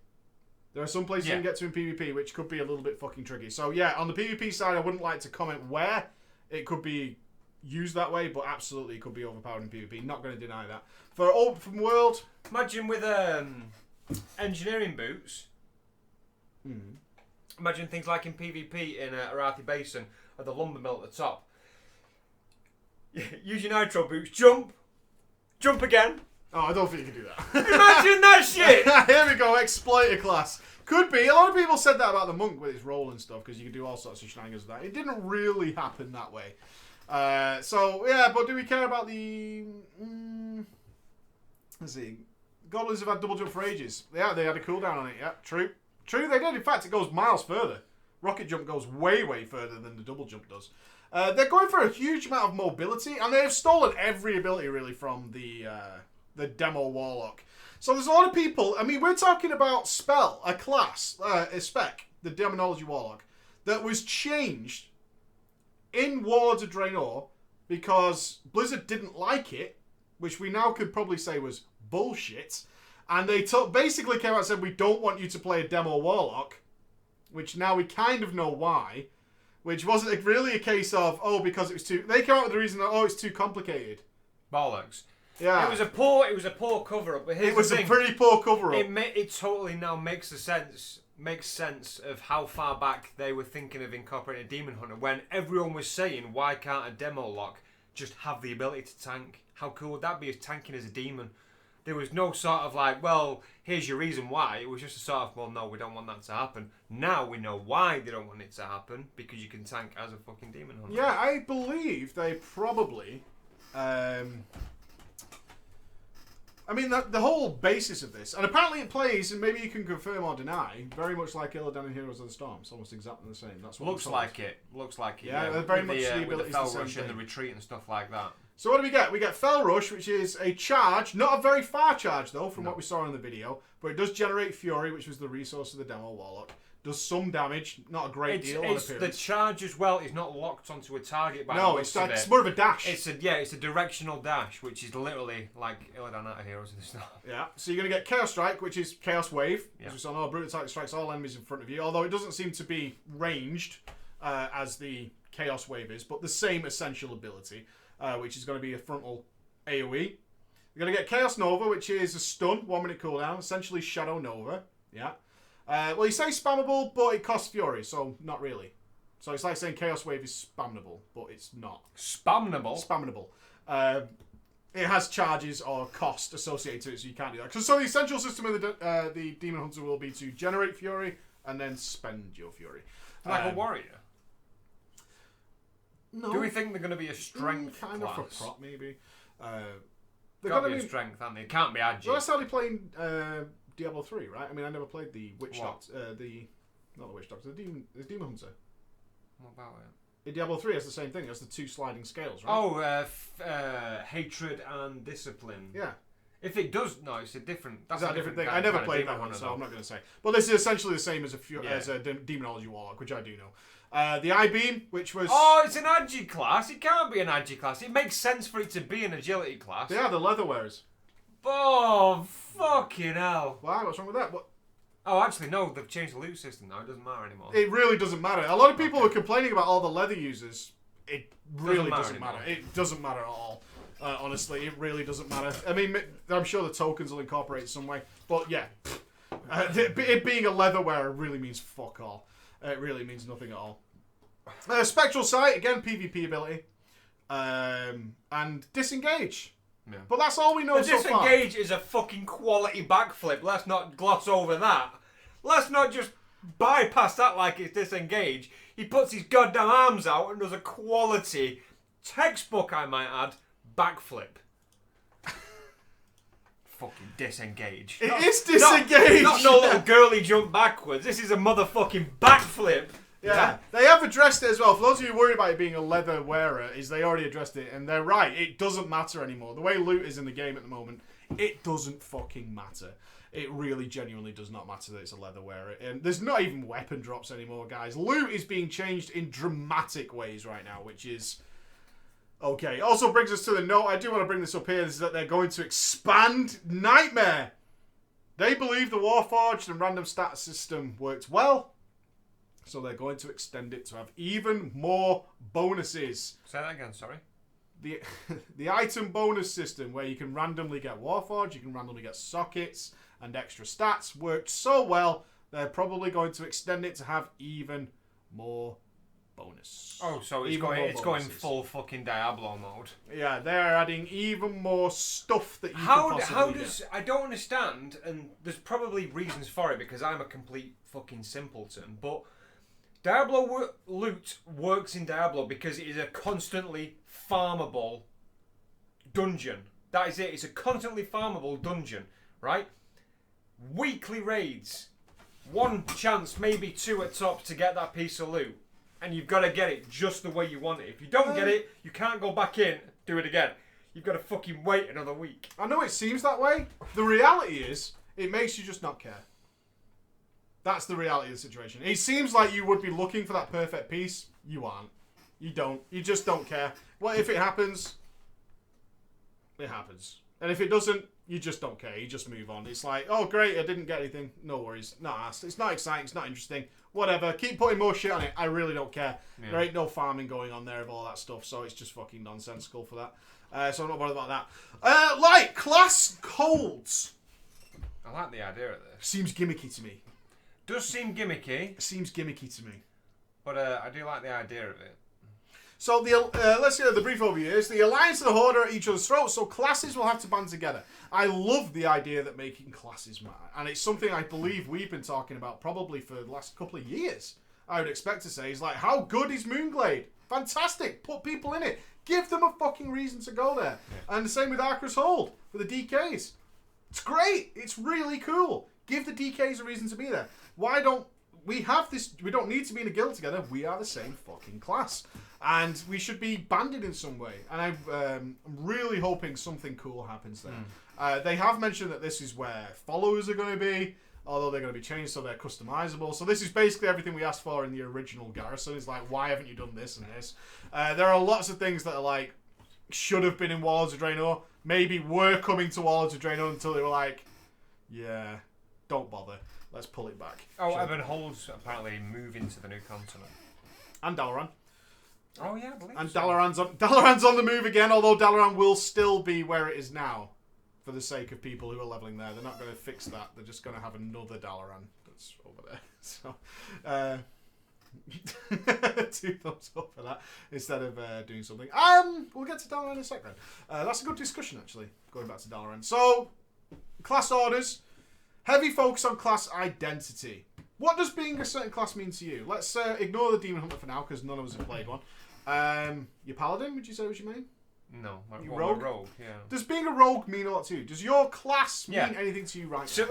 [SPEAKER 1] There are some places you can get to in PvP, which could be a little bit fucking tricky. So yeah, on the PvP side, I wouldn't like to comment where it could be used that way, but absolutely it could be overpowered in PvP. Not going to deny that. For open world...
[SPEAKER 2] Imagine with engineering boots. Imagine things like in PvP in Arathi Basin, at the lumber mill at the top. Use your nitro boots, jump again.
[SPEAKER 1] Oh, I don't think you can do that.
[SPEAKER 2] Imagine that shit!
[SPEAKER 1] Here we go, exploiter class. Could be. A lot of people said that about the monk with his roll and stuff, because you could do all sorts of shenanigans with that. It didn't really happen that way. So, yeah, but do we care about the... let's see. Goblins have had double jump for ages. Yeah, they had a cooldown on it, yeah. True, they did. In fact, it goes miles further. Rocket jump goes way, way further than the double jump does. They're going for a huge amount of mobility, and they've stolen every ability, really, from the demo Warlock. So there's a lot of people... we're talking about a class, a spec, the Demonology Warlock, that was changed in Warlords of Draenor because Blizzard didn't like it, which we now could probably say was bullshit, and they basically came out and said, we don't want you to play a demo Warlock, which now we kind of know why, which wasn't really a case of, because it was too... They came out with the reason that, it's too complicated.
[SPEAKER 2] Bollocks.
[SPEAKER 1] Yeah.
[SPEAKER 2] It was a poor cover-up, but here's the thing.
[SPEAKER 1] It was a pretty poor cover-up.
[SPEAKER 2] It totally now makes sense of how far back they were thinking of incorporating a Demon Hunter, when everyone was saying, why can't a demo lock just have the ability to tank? How cool would that be as tanking as a demon? There was no sort of like, well, here's your reason why. It was just a sort of, well, no, we don't want that to happen. Now we know why they don't want it to happen, because you can tank as a fucking Demon Hunter.
[SPEAKER 1] Yeah, I believe they probably... the whole basis of this, and apparently it plays, and maybe you can confirm or deny, very much like Illidan and Heroes of the Storm. It's almost exactly the same. That's what
[SPEAKER 2] Looks like it.
[SPEAKER 1] Yeah, they're very much the ability
[SPEAKER 2] with the Fell Rush and the retreat and stuff like that.
[SPEAKER 1] So what do we get? We get Fell Rush, which is a charge, not a very far charge though, from what we saw in the video, but it does generate Fury, which was the resource of the demo Warlock. Does some damage, not a great deal on appearance.
[SPEAKER 2] The charge as well is not locked onto a target by
[SPEAKER 1] no, it's more of a dash.
[SPEAKER 2] It's a directional dash, which is literally like Illidan out of Heroes of the Storm.
[SPEAKER 1] Yeah, so you're going to get Chaos Strike, which is Chaos Wave. As we saw, no, Brutal Attack strikes all enemies in front of you, although it doesn't seem to be ranged as the Chaos Wave is, but the same essential ability, which is going to be a frontal AoE. You're going to get Chaos Nova, which is a stun, 1 minute cooldown, essentially Shadow Nova. Yeah. Well, you say spammable, but it costs Fury, so not really. So it's like saying Chaos Wave is spammable, but it's not.
[SPEAKER 2] Spammable?
[SPEAKER 1] Spammable. it has charges or cost associated to it, so you can't do that. So the essential system of the Demon Hunter will be to generate fury and then spend your fury.
[SPEAKER 2] Like a warrior.
[SPEAKER 1] No.
[SPEAKER 2] Do we think they're going to be a strength
[SPEAKER 1] kind
[SPEAKER 2] class?
[SPEAKER 1] of for prop, maybe.
[SPEAKER 2] They've got to be a strength, haven't they? It can't be agi.
[SPEAKER 1] Well, I started playing Diablo 3, right? I mean, I never played the Witch
[SPEAKER 2] What?
[SPEAKER 1] Doctor. Not the Witch Doctor, the Demon Hunter.
[SPEAKER 2] What about it?
[SPEAKER 1] In Diablo 3 has the same thing, it has the 2 sliding scales, right?
[SPEAKER 2] Oh, hatred and discipline.
[SPEAKER 1] Yeah.
[SPEAKER 2] If it does, no, it's a different. That's
[SPEAKER 1] Is that a different thing? I never played that one, so I'm not going to say. But this is essentially the same as a Demonology Warlock, which I do know. The I-Beam, which was...
[SPEAKER 2] Oh, it's an agi class. It can't be an agi class. It makes sense for it to be an agility class.
[SPEAKER 1] They are the leather wearers.
[SPEAKER 2] Oh, fucking hell.
[SPEAKER 1] Why? What's wrong with that? What?
[SPEAKER 2] Oh, actually, no. They've changed the loot system now. It doesn't matter anymore.
[SPEAKER 1] It really doesn't matter. A lot of people were complaining about all the leather users. It really doesn't matter. It doesn't matter at all. Honestly, it really doesn't matter. I mean, I'm sure the tokens will incorporate it some way. But yeah, it being a leather wearer really means fuck all. It really means nothing at all. Spectral Sight, again, PvP ability. And Disengage.
[SPEAKER 2] Yeah.
[SPEAKER 1] But that's all we know so far.
[SPEAKER 2] Disengage is a fucking quality backflip. Let's not gloss over that. Let's not just bypass that like it's Disengage. He puts his goddamn arms out and does a quality, textbook I might add, backflip. Fucking Disengage.
[SPEAKER 1] It is Disengage!
[SPEAKER 2] Not no little girly jump backwards. This is a motherfucking backflip.
[SPEAKER 1] Yeah, they have addressed it as well. For those of you worried about it being a leather wearer, they already addressed it, and they're right. It doesn't matter anymore. The way loot is in the game at the moment, it doesn't fucking matter. It really genuinely does not matter that it's a leather wearer. And there's not even weapon drops anymore, guys. Loot is being changed in dramatic ways right now, which is... Okay, also brings us to the note, I do want to bring this up here, is that they're going to expand Nightmare. They believe the Warforged and random stat system worked well, so they're going to extend it to have even more bonuses.
[SPEAKER 2] Say that again, sorry.
[SPEAKER 1] The item bonus system, where you can randomly get Warforged, you can randomly get sockets and extra stats, worked so well, they're probably going to extend it to have even more bonus.
[SPEAKER 2] Oh, so it's going full fucking Diablo mode.
[SPEAKER 1] Yeah, they're adding even more stuff that you can possibly get.
[SPEAKER 2] I don't understand, and there's probably reasons for it because I'm a complete fucking simpleton, but Diablo loot works in Diablo because it is a constantly farmable dungeon. That is it. It's a constantly farmable dungeon, right? Weekly raids. One chance, maybe two at top to get that piece of loot. And you've got to get it just the way you want it. If you don't get it, you can't go back in, do it again. You've got to fucking wait another week.
[SPEAKER 1] I know it seems that way. The reality is, it makes you just not care. That's the reality of the situation. It seems like you would be looking for that perfect piece. You aren't. You don't. You just don't care. Well, if it happens, it happens. And if it doesn't, you just don't care. You just move on. It's like, oh great, I didn't get anything. No worries. Not asked. It's not exciting. It's not interesting. Whatever. Keep putting more shit on it. I really don't care. Yeah. There ain't no farming going on there of all that stuff, so it's just fucking nonsensical for that. So I'm not bothered about that. Class colds.
[SPEAKER 2] I like the idea of this.
[SPEAKER 1] Seems gimmicky to me.
[SPEAKER 2] Does seem gimmicky.
[SPEAKER 1] Seems gimmicky to me.
[SPEAKER 2] But I do like the idea of it.
[SPEAKER 1] So let's get the brief overview. Is the Alliance and the Horde are at each other's throats, so classes will have to band together. I love the idea that making classes matter, and it's something I believe we've been talking about probably for the last couple of years. I would expect to say is like, how good is Moonglade? Fantastic. Put people in it. Give them a fucking reason to go there. Yeah. And the same with Arcus Hold for the DKs. It's great. It's really cool. Give the DKs a reason to be there. Why don't we have this? We don't need to be in a guild together. We are the same fucking class. And we should be banded in some way. And I'm really hoping something cool happens there. They have mentioned that this is where followers are going to be, although they're going to be changed so they're customizable. So this is basically everything we asked for in the original Garrison. It's like, why haven't you done this and this? There are lots of things that are like, should have been in Warlords of Draenor. Maybe were coming to Warlords of Draenor until they were like, yeah, don't bother. Let's pull it back.
[SPEAKER 2] Oh, Evan Holds apparently moving to the new continent.
[SPEAKER 1] And Dalaran.
[SPEAKER 2] Oh yeah, I believe
[SPEAKER 1] and
[SPEAKER 2] so.
[SPEAKER 1] Dalaran's on the move again, although Dalaran will still be where it is now, for the sake of people who are leveling there. They're not going to fix that. They're just going to have another Dalaran that's over there. So, 2 thumbs up for that instead of doing something. We'll get to Dalaran in a second. That's a good discussion, actually, going back to Dalaran. So, class orders. Heavy focus on class identity. What does being a certain class mean to you? Let's ignore the Demon Hunter for now, because none of us have played one. Your Paladin, would you say was your main?
[SPEAKER 2] No,
[SPEAKER 1] you rogue?
[SPEAKER 2] Rogue, yeah.
[SPEAKER 1] Does being a rogue mean a lot to you? Does your class mean anything to you right now?
[SPEAKER 2] So,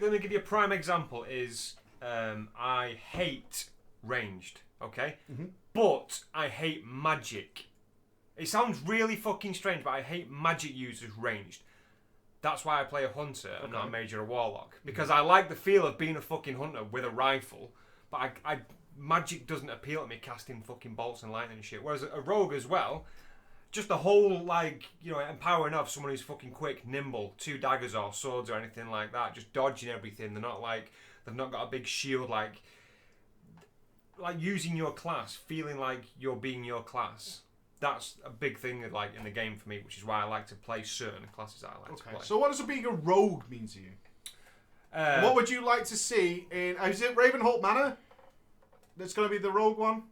[SPEAKER 2] let me give you a prime example, is I hate ranged, okay?
[SPEAKER 1] Mm-hmm.
[SPEAKER 2] But I hate magic. It sounds really fucking strange, but I hate magic users ranged. That's why I play a hunter and not a mage or a warlock. Because I like the feel of being a fucking hunter with a rifle, but magic doesn't appeal to me casting fucking bolts and lightning and shit. Whereas a rogue as well, just the whole, like, you know, empowering of someone who's fucking quick, nimble, 2 daggers or swords or anything like that, just dodging everything. They're not like, they've not got a big shield, like using your class, feeling like you're being your class. That's a big thing, like, in the game for me, which is why I like to play certain classes that I like to play.
[SPEAKER 1] So what does being a rogue mean to you? What would you like to see in... Is it Ravenholt Manor? That's going to be the rogue one,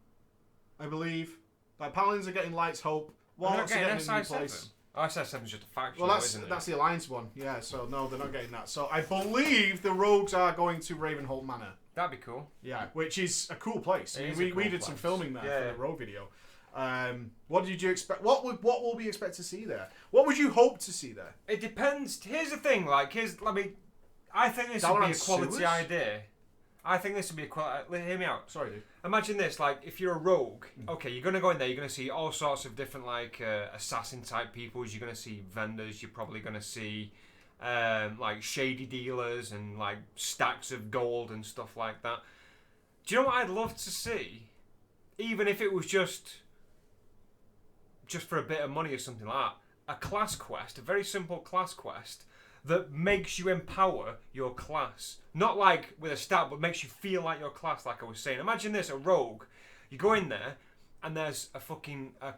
[SPEAKER 1] I believe. Like, Paladins are getting Light's Hope. Warlocks are getting a new place.
[SPEAKER 2] Oh, SI7's just a faction,
[SPEAKER 1] well,
[SPEAKER 2] isn't it?
[SPEAKER 1] That's the Alliance one. Yeah, so no, they're not getting that. So I believe the rogues are going to Ravenholt Manor.
[SPEAKER 2] That'd be cool.
[SPEAKER 1] Yeah, which is a cool place. We did some filming there for the rogue video. What did you expect? What will we expect to see there? What would you hope to see there?
[SPEAKER 2] It depends. Here's the thing. Like, I think this would be a quality idea. I think this would be a quality. Hear me out.
[SPEAKER 1] Sorry, dude.
[SPEAKER 2] Imagine this. Like, if you're a rogue, okay, you're gonna go in there. You're gonna see all sorts of different, like, assassin type peoples. You're gonna see vendors. You're probably gonna see like shady dealers and like stacks of gold and stuff like that. Do you know what I'd love to see? Even if it was just for a bit of money or something like that, a class quest, a very simple class quest that makes you empower your class. Not like with a stat, but makes you feel like your class, like I was saying. Imagine this, a rogue. You go in there, and there's a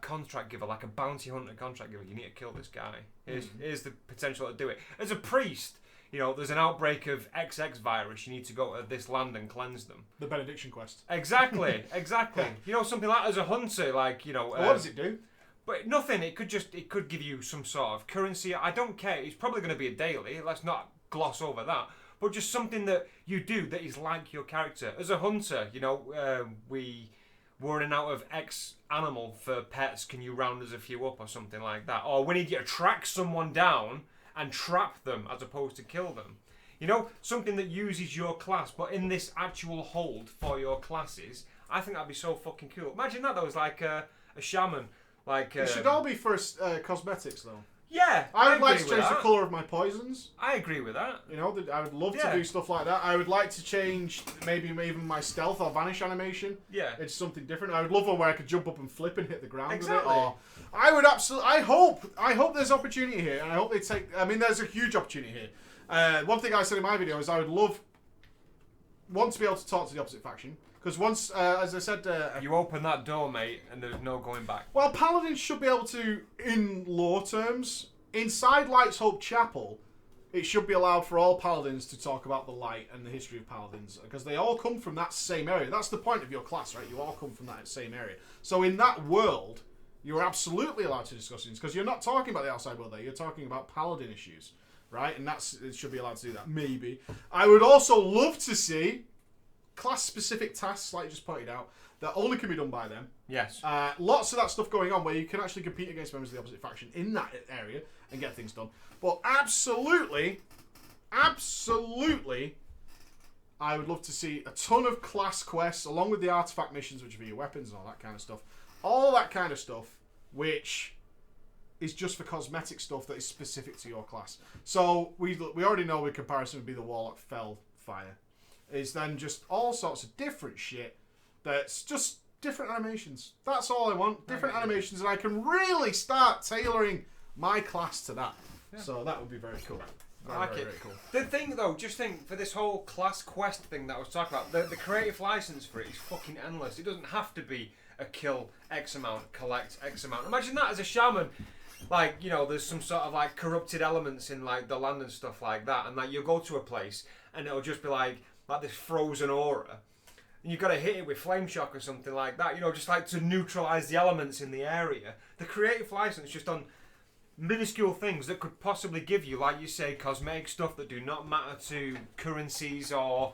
[SPEAKER 2] contract giver, like a bounty hunter contract giver. You need to kill this guy. Here's the potential to do it. As a priest, you know, there's an outbreak of XX virus. You need to go to this land and cleanse them.
[SPEAKER 1] The benediction quest.
[SPEAKER 2] Exactly. You know, something like that. As a hunter, like, you know...
[SPEAKER 1] what does it do?
[SPEAKER 2] But nothing. It could give you some sort of currency. I don't care. It's probably going to be a daily. Let's not gloss over that. But just something that you do that is like your character. As a hunter, you know, we were in and out of X animal for pets. Can you round us a few up or something like that? Or we need you to track someone down and trap them as opposed to kill them. You know, something that uses your class, but in this actual hold for your classes. I think that'd be so fucking cool. Imagine that, though, as like a shaman. Like,
[SPEAKER 1] it should all be for cosmetics, though.
[SPEAKER 2] Yeah,
[SPEAKER 1] I would like to change the colour of my poisons.
[SPEAKER 2] I agree with that.
[SPEAKER 1] You know, I would love to do stuff like that. I would like to change maybe even my stealth or vanish animation.
[SPEAKER 2] Yeah.
[SPEAKER 1] It's something different. I would love one where I could jump up and flip and hit the ground with it.
[SPEAKER 2] Exactly.
[SPEAKER 1] Or I would absolutely... I hope there's opportunity here, and I hope they take... I mean, there's a huge opportunity here. One thing I said in my video is I would want to be able to talk to the opposite faction. Because once, as I said...
[SPEAKER 2] you open that door, mate, and there's no going back.
[SPEAKER 1] Well, Paladins should be able to, in lore terms, inside Light's Hope Chapel, it should be allowed for all Paladins to talk about the light and the history of Paladins. Because they all come from that same area. That's the point of your class, right? You all come from that same area. So in that world, you're absolutely allowed to discuss things. Because you're not talking about the outside world there. You're talking about Paladin issues, right? And it should be allowed to do that. Maybe. I would also love to see... class-specific tasks, like you just pointed out, that only can be done by them.
[SPEAKER 2] Yes.
[SPEAKER 1] Lots of that stuff going on where you can actually compete against members of the opposite faction in that area and get things done. But absolutely, I would love to see a ton of class quests along with the artifact missions, which are for your weapons and all that kind of stuff. All that kind of stuff, which is just for cosmetic stuff that is specific to your class. So we already know the comparison would be the Warlock Fell Fire. Is then just all sorts of different shit that's just different animations. That's all I want. Different animations, and I can really start tailoring my class to that. Yeah. So that would be very cool.
[SPEAKER 2] I like it.
[SPEAKER 1] Very cool.
[SPEAKER 2] The thing, though, just think, for this whole class quest thing that I was talking about, the creative license for it is fucking endless. It doesn't have to be a kill X amount, collect X amount. Imagine that as a shaman. Like, you know, there's some sort of, like, corrupted elements in, like, the land and stuff like that, and, like, you'll go to a place, and it'll just be, like this frozen aura, and you've got to hit it with flame shock or something like that, you know, just like to neutralise the elements in the area. The creative license just on minuscule things that could possibly give you, like you say, cosmetic stuff that do not matter to currencies or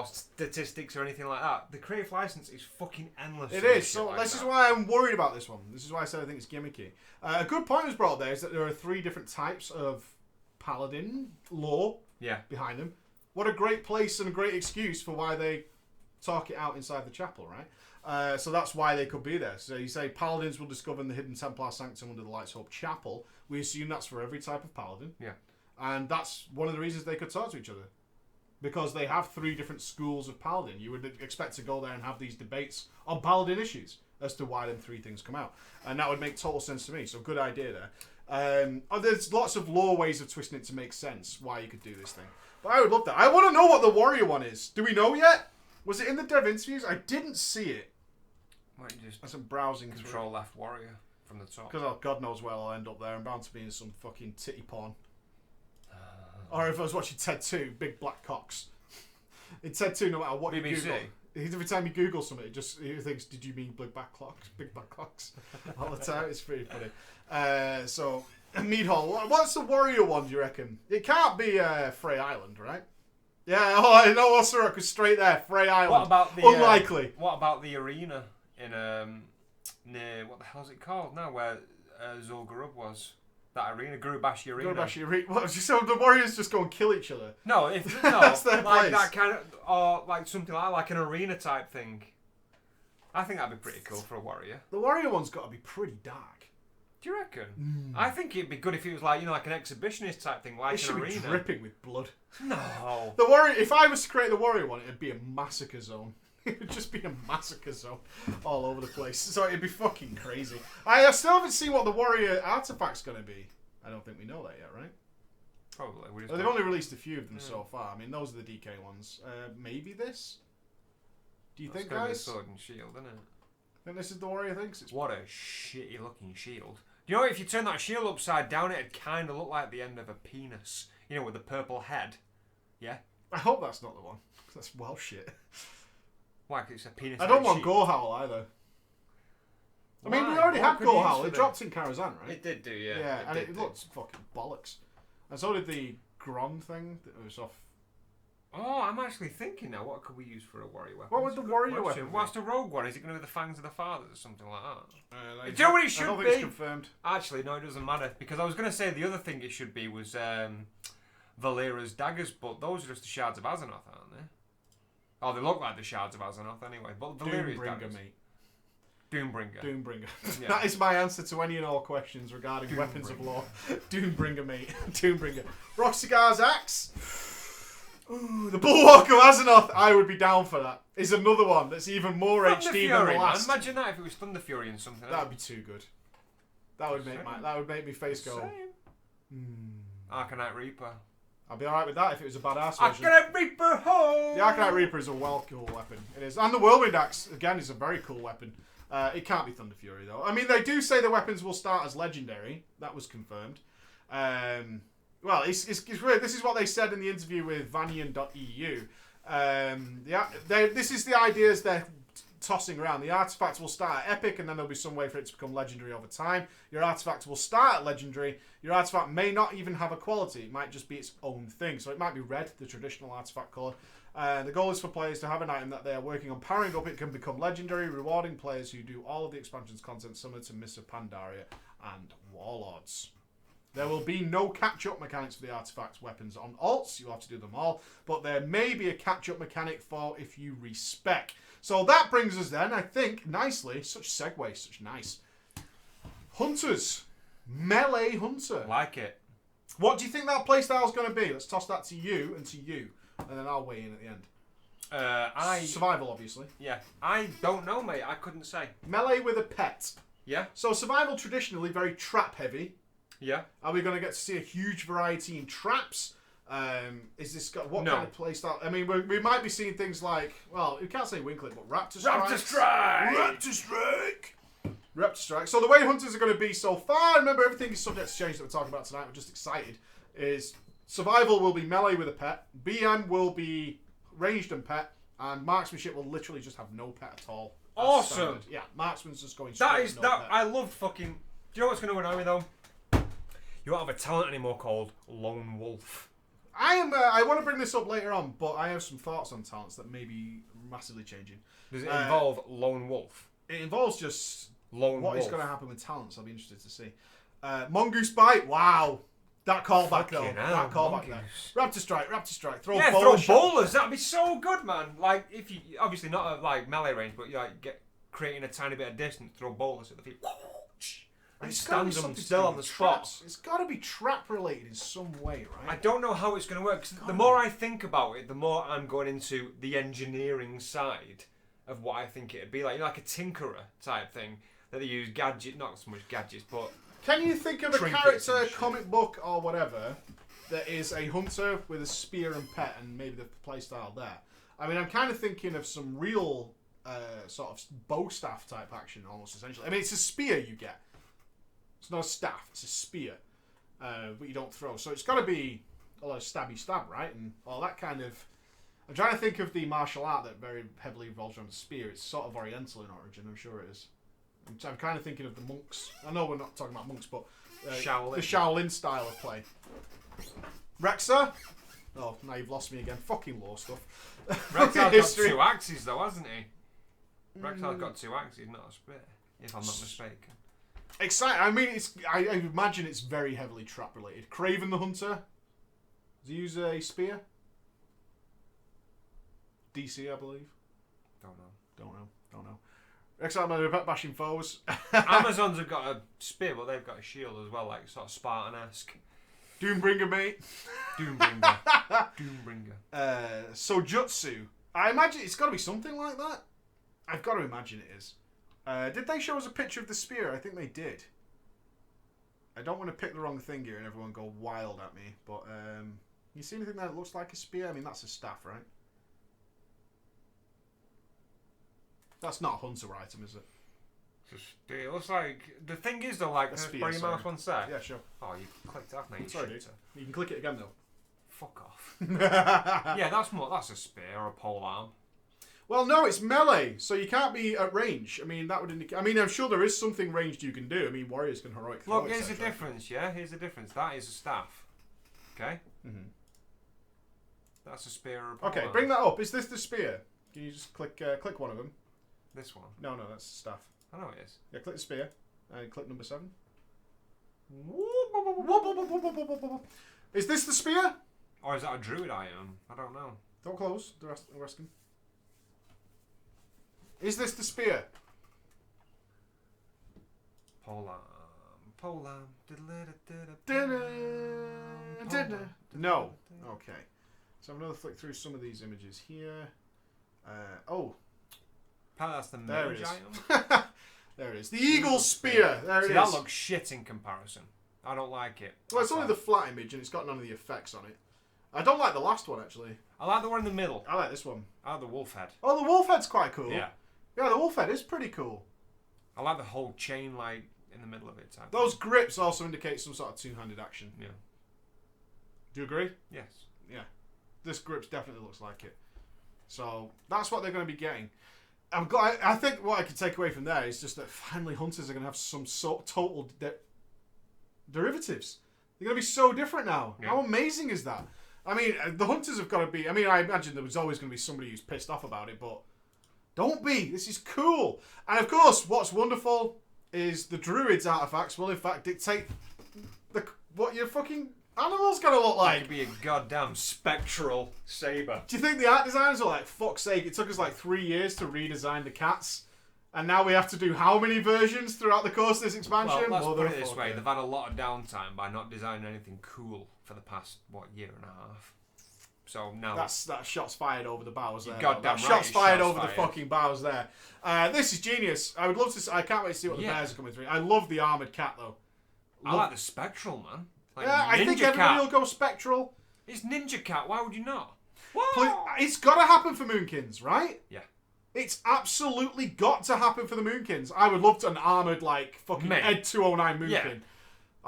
[SPEAKER 2] statistics or anything like that. The creative license is fucking endless.
[SPEAKER 1] It is. So this is why I'm worried about this one. This is why I said I think it's gimmicky. A good point was brought up there is that there are 3 different types of Paladin lore behind them. What a great place and a great excuse for why they talk it out inside the chapel, right? So that's why they could be there. So you say Paladins will discover the hidden Templar Sanctum under the Light's Hope Chapel. We assume that's for every type of Paladin. Yeah. And that's one of the reasons they could talk to each other. Because they have 3 different schools of Paladin. You would expect to go there and have these debates on Paladin issues as to why them 3 things come out. And that would make total sense to me. So good idea there. There's lots of lore ways of twisting it to make sense why you could do this thing. But I would love that. I want to know what the warrior one is. Do we know yet? Was it in the dev interviews? I didn't see it.
[SPEAKER 2] Why don't you just
[SPEAKER 1] I'm browsing
[SPEAKER 2] control left warrior from the top?
[SPEAKER 1] Because God knows where I'll end up there. I'm bound to be in some fucking titty porn. Or if I was watching Ted 2, big black cocks. In Ted 2, no matter what you Google, every time you Google something, it thinks, did you mean big black cocks? Big black cocks. All the time. It's pretty funny. So, Meadhall. What's the warrior one, do you reckon? It can't be Frey Island, right? Yeah, I know what's the record straight there. Frey Island.
[SPEAKER 2] What about the...
[SPEAKER 1] Unlikely.
[SPEAKER 2] What about the arena in, near, what the hell is it called now, where Zul'Gurub was? That arena, Gurubashi Arena.
[SPEAKER 1] Gurubashi Arena. What, so the warriors just go and kill each other?
[SPEAKER 2] No,
[SPEAKER 1] That's their
[SPEAKER 2] like
[SPEAKER 1] place.
[SPEAKER 2] that kind of, or like something like an arena type thing. I think that'd be pretty cool for a warrior.
[SPEAKER 1] The warrior one's got to be pretty dark.
[SPEAKER 2] Do you reckon? I think it'd be good if it was like, you know, like an exhibitionist type thing, like an arena.
[SPEAKER 1] It should be dripping with blood.
[SPEAKER 2] No.
[SPEAKER 1] The warrior. If I was to create the warrior one, it'd be a massacre zone. It would just be a massacre zone all over the place. So it'd be fucking crazy. I still haven't seen what the warrior artifact's going to be. I don't think we know that yet, right?
[SPEAKER 2] Probably.
[SPEAKER 1] They've only released a few of them so far. I mean, those are the DK ones. Maybe this? Do you think, guys?
[SPEAKER 2] Sword and shield, isn't it?
[SPEAKER 1] I think this is the warrior thinks.
[SPEAKER 2] What a shitty looking shield. You know, if you turn that shield upside down, it'd kind of look like the end of a penis. You know, with the purple head. Yeah?
[SPEAKER 1] I hope that's not the one. That's Welsh shit.
[SPEAKER 2] Why? 'Cause it's a penis.
[SPEAKER 1] I don't want Gorehowl either. I mean, we already had Gorehowl. It dropped in Karazhan, right?
[SPEAKER 2] It did do, yeah.
[SPEAKER 1] Yeah, and it looks fucking bollocks. And so did the Gron thing that was off.
[SPEAKER 2] Oh, I'm actually thinking now, what could we use for a warrior weapon?
[SPEAKER 1] What would the warrior weapon be?
[SPEAKER 2] What's the rogue one? Is it going to be the Fangs of the Fathers or something like that?
[SPEAKER 1] Do you know
[SPEAKER 2] what it should be?
[SPEAKER 1] I don't think it's confirmed.
[SPEAKER 2] Actually, no, it doesn't matter. Because I was going to say the other thing it should be was Valera's daggers, but those are just the Shards of Azeroth, aren't they? Oh, they look like the Shards of Azeroth anyway. But Valera's daggers.
[SPEAKER 1] Mate.
[SPEAKER 2] Doombringer.
[SPEAKER 1] Doombringer.
[SPEAKER 2] Yeah.
[SPEAKER 1] That is my answer to any and all questions regarding weapons of law. Doombringer, mate. Doombringer. Rockcigar's axe. Ooh, the Bulwark of Azeroth. I would be down for that. Is another one that's even more HD than the last.
[SPEAKER 2] Man. Imagine that if it was Thunder Fury and something.
[SPEAKER 1] That would be too good. That would make me face go.
[SPEAKER 2] Arcanite Reaper.
[SPEAKER 1] I'd be alright with that if it was a badass version.
[SPEAKER 2] Arcanite Reaper ho!
[SPEAKER 1] The Arcanite Reaper is a well cool weapon. It is. And the Whirlwind Axe, again, is a very cool weapon. It can't be Thunder Fury, though. I mean, they do say the weapons will start as legendary. That was confirmed. Well, it's weird. This is what they said in the interview with Vanyan.eu. This is the ideas they're tossing around. The artifact will start at epic, and then there'll be some way for it to become legendary over time. Your artifact will start at legendary. Your artifact may not even have a quality. It might just be its own thing. So it might be red, the traditional artifact colour. The goal is for players to have an item that they are working on powering up. It can become legendary, rewarding players who do all of the expansion's content, similar to Mists of Pandaria and Warlords. There will be no catch-up mechanics for the artifacts weapons on alts. You'll have to do them all. But there may be a catch-up mechanic for if you respec. So that brings us then, I think, nicely, such segue, such nice. Hunters. Melee Hunter.
[SPEAKER 2] Like it.
[SPEAKER 1] What do you think that playstyle is going to be? Let's toss that to you and to you. And then I'll weigh in at the end. Survival, obviously.
[SPEAKER 2] Yeah. I don't know, mate. I couldn't say.
[SPEAKER 1] Melee with a pet.
[SPEAKER 2] Yeah.
[SPEAKER 1] So survival traditionally very trap heavy.
[SPEAKER 2] Yeah.
[SPEAKER 1] Are we going to get to see a huge variety in traps? Is this got what kind of playstyle? I mean, we might be seeing things like, well, you can't say Winklet, but Raptor Strike.
[SPEAKER 2] Raptor Strike!
[SPEAKER 1] Raptor Strike! Raptor Strike. So the way Hunters are going to be so far, remember everything is subject to change that we're talking about tonight, we're just excited, is survival will be melee with a pet, BM will be ranged and pet, And marksmanship will literally just have no pet at all. That's
[SPEAKER 2] Awesome.
[SPEAKER 1] standard. Yeah, marksman's just going straight to no pet.
[SPEAKER 2] I love fucking... Do you know what's going to annoy me though? You won't have a talent anymore called Lone Wolf.
[SPEAKER 1] I want to bring this up later on, but I have some thoughts on talents that may be massively changing.
[SPEAKER 2] Does it involve Lone Wolf?
[SPEAKER 1] It involves just
[SPEAKER 2] Lone
[SPEAKER 1] what
[SPEAKER 2] Wolf.
[SPEAKER 1] is going to happen with talents. I'll be interested to see. Mongoose Bite. Wow. That callback though.
[SPEAKER 2] Fucking hell,
[SPEAKER 1] That callback there. Raptor Strike. Throw bowlers.
[SPEAKER 2] Throw bowlers. That'd be so good, man. Like, if you... Obviously not at, like, melee range, but you, like, creating a tiny bit of distance, throw bowlers at the feet. And
[SPEAKER 1] It's gotta be
[SPEAKER 2] stands them
[SPEAKER 1] something to
[SPEAKER 2] still
[SPEAKER 1] do
[SPEAKER 2] on the
[SPEAKER 1] with
[SPEAKER 2] spot.
[SPEAKER 1] traps. It's got to be trap related in some way, right?
[SPEAKER 2] I don't know how it's going to work. 'Cause the more I think about it, the more I'm going into the engineering side of what I think it'd be like. You know, like a tinkerer type thing that they use not so much gadgets, but
[SPEAKER 1] Can you think of a
[SPEAKER 2] trinkets
[SPEAKER 1] character,
[SPEAKER 2] and shit.
[SPEAKER 1] comic book or whatever, that is a hunter with a spear and pet, and maybe the playstyle there? I mean, I'm kind of thinking of some real sort of bow staff type action, almost essentially. I mean, it's a spear you get. It's not a staff; it's a spear, but you don't throw. So it's got to be a lot of stabby stab, right, and all that kind of. I'm trying to think of the martial art that very heavily revolves around the spear. It's sort of Oriental in origin, I'm sure it is. I'm kind of thinking of the monks. I know we're not talking about monks, but the Shaolin style of play. Rexa? Oh, now you've lost me again. Fucking law stuff.
[SPEAKER 2] Rexar's got 2 axes though, hasn't he? Rexar's got 2 axes, not a spear, if I'm not mistaken.
[SPEAKER 1] Exciting. I mean, I imagine it's very heavily trap related. Craven the Hunter. Does he use a spear? DC, I believe. Don't know. Exile bashing foes.
[SPEAKER 2] Amazons have got a spear, but they've got a shield as well, like sort of Spartan-esque.
[SPEAKER 1] Doombringer, mate.
[SPEAKER 2] Doombringer.
[SPEAKER 1] Sojutsu. I imagine it's got to be something like that. I've got to imagine it is. Did they show us a picture of the spear? I think they did. I don't want to pick the wrong thing here and everyone go wild at me, but you see anything that looks like a spear? I mean, that's a staff, right? That's not a hunter item, is it?
[SPEAKER 2] It looks like... The thing is though, like,
[SPEAKER 1] spear,
[SPEAKER 2] where your
[SPEAKER 1] sorry.
[SPEAKER 2] mouse one sec.
[SPEAKER 1] Yeah, sure.
[SPEAKER 2] Oh, you clicked off, mate.
[SPEAKER 1] Sorry, dude. You can click it again, though.
[SPEAKER 2] Fuck off. Yeah, that's a spear or a pole arm.
[SPEAKER 1] Well, no, it's melee, so you can't be at range. I mean, that would indicate... I mean, I'm sure there is something ranged you can do. I mean, warriors can heroic throw,
[SPEAKER 2] Look, here's the
[SPEAKER 1] etc.
[SPEAKER 2] difference, yeah? Here's the difference. That is a staff. Okay?
[SPEAKER 1] Mm-hmm.
[SPEAKER 2] That's a spear or a pole
[SPEAKER 1] Okay,
[SPEAKER 2] arm.
[SPEAKER 1] bring that up. Is this the spear? Can you just click one of them?
[SPEAKER 2] This one.
[SPEAKER 1] No, that's the staff.
[SPEAKER 2] I know it is.
[SPEAKER 1] Yeah, click the spear. And click number 7. Is this the spear?
[SPEAKER 2] Or is that a druid item? I don't know.
[SPEAKER 1] Don't close. They're asking. Is this the spear?
[SPEAKER 2] Pole arm. Pole arm.
[SPEAKER 1] No. Okay. So I'm going to flick through some of these images here.
[SPEAKER 2] That's the
[SPEAKER 1] There it
[SPEAKER 2] mage
[SPEAKER 1] is.
[SPEAKER 2] item.
[SPEAKER 1] There it is. The eagle spear. There
[SPEAKER 2] See,
[SPEAKER 1] it
[SPEAKER 2] that
[SPEAKER 1] is.
[SPEAKER 2] looks shit in comparison. I don't like it.
[SPEAKER 1] Well, it's only the flat image and it's got none of the effects on it. I don't like the last one, actually.
[SPEAKER 2] I like the one in the middle.
[SPEAKER 1] I like this one.
[SPEAKER 2] I like the wolf head.
[SPEAKER 1] Oh, the wolf head's quite cool.
[SPEAKER 2] Yeah.
[SPEAKER 1] Yeah, the wolf head is pretty cool.
[SPEAKER 2] I like the whole chain, like, in the middle of it. Type
[SPEAKER 1] Those grips also indicate some sort of two-handed action.
[SPEAKER 2] Yeah.
[SPEAKER 1] Do you agree?
[SPEAKER 2] Yes.
[SPEAKER 1] Yeah. This grips definitely looks like it. So, that's what they're going to be getting. I think what I could take away from there is just that finally hunters are going to have some total derivatives. They're going to be so different now.
[SPEAKER 2] Yeah.
[SPEAKER 1] How amazing is that? I mean, the hunters have got to be... I mean, I imagine there was always going to be somebody who's pissed off about it, but don't be. This is cool. And of course, what's wonderful is the druid's artifacts will in fact dictate what your fucking animal's going to look like.
[SPEAKER 2] It'd be a goddamn spectral saber.
[SPEAKER 1] Do you think the art designers are like, fuck's sake, it took us like 3 years to redesign the cats, and now we have to do how many versions throughout the course of this expansion?
[SPEAKER 2] Well, let's put it this way. They've had a lot of downtime by not designing anything cool for the past, year and a half. So now...
[SPEAKER 1] That shot's fired over the bows there.
[SPEAKER 2] Goddamn
[SPEAKER 1] that
[SPEAKER 2] right
[SPEAKER 1] shot's
[SPEAKER 2] it's
[SPEAKER 1] fired
[SPEAKER 2] shots
[SPEAKER 1] over
[SPEAKER 2] fired.
[SPEAKER 1] the fucking bows there. This is genius. I would love to... I can't wait to see what the bears are coming through. I love the armoured cat, though.
[SPEAKER 2] I like the spectral, man. Like
[SPEAKER 1] Yeah, I think everybody will go spectral.
[SPEAKER 2] It's Ninja Cat. Why would you not?
[SPEAKER 1] It's got to happen for Moonkins, right?
[SPEAKER 2] Yeah.
[SPEAKER 1] It's absolutely got to happen for the Moonkins. I would love to an armoured, like, fucking
[SPEAKER 2] Mate.
[SPEAKER 1] Ed 209 Moonkin.
[SPEAKER 2] Yeah.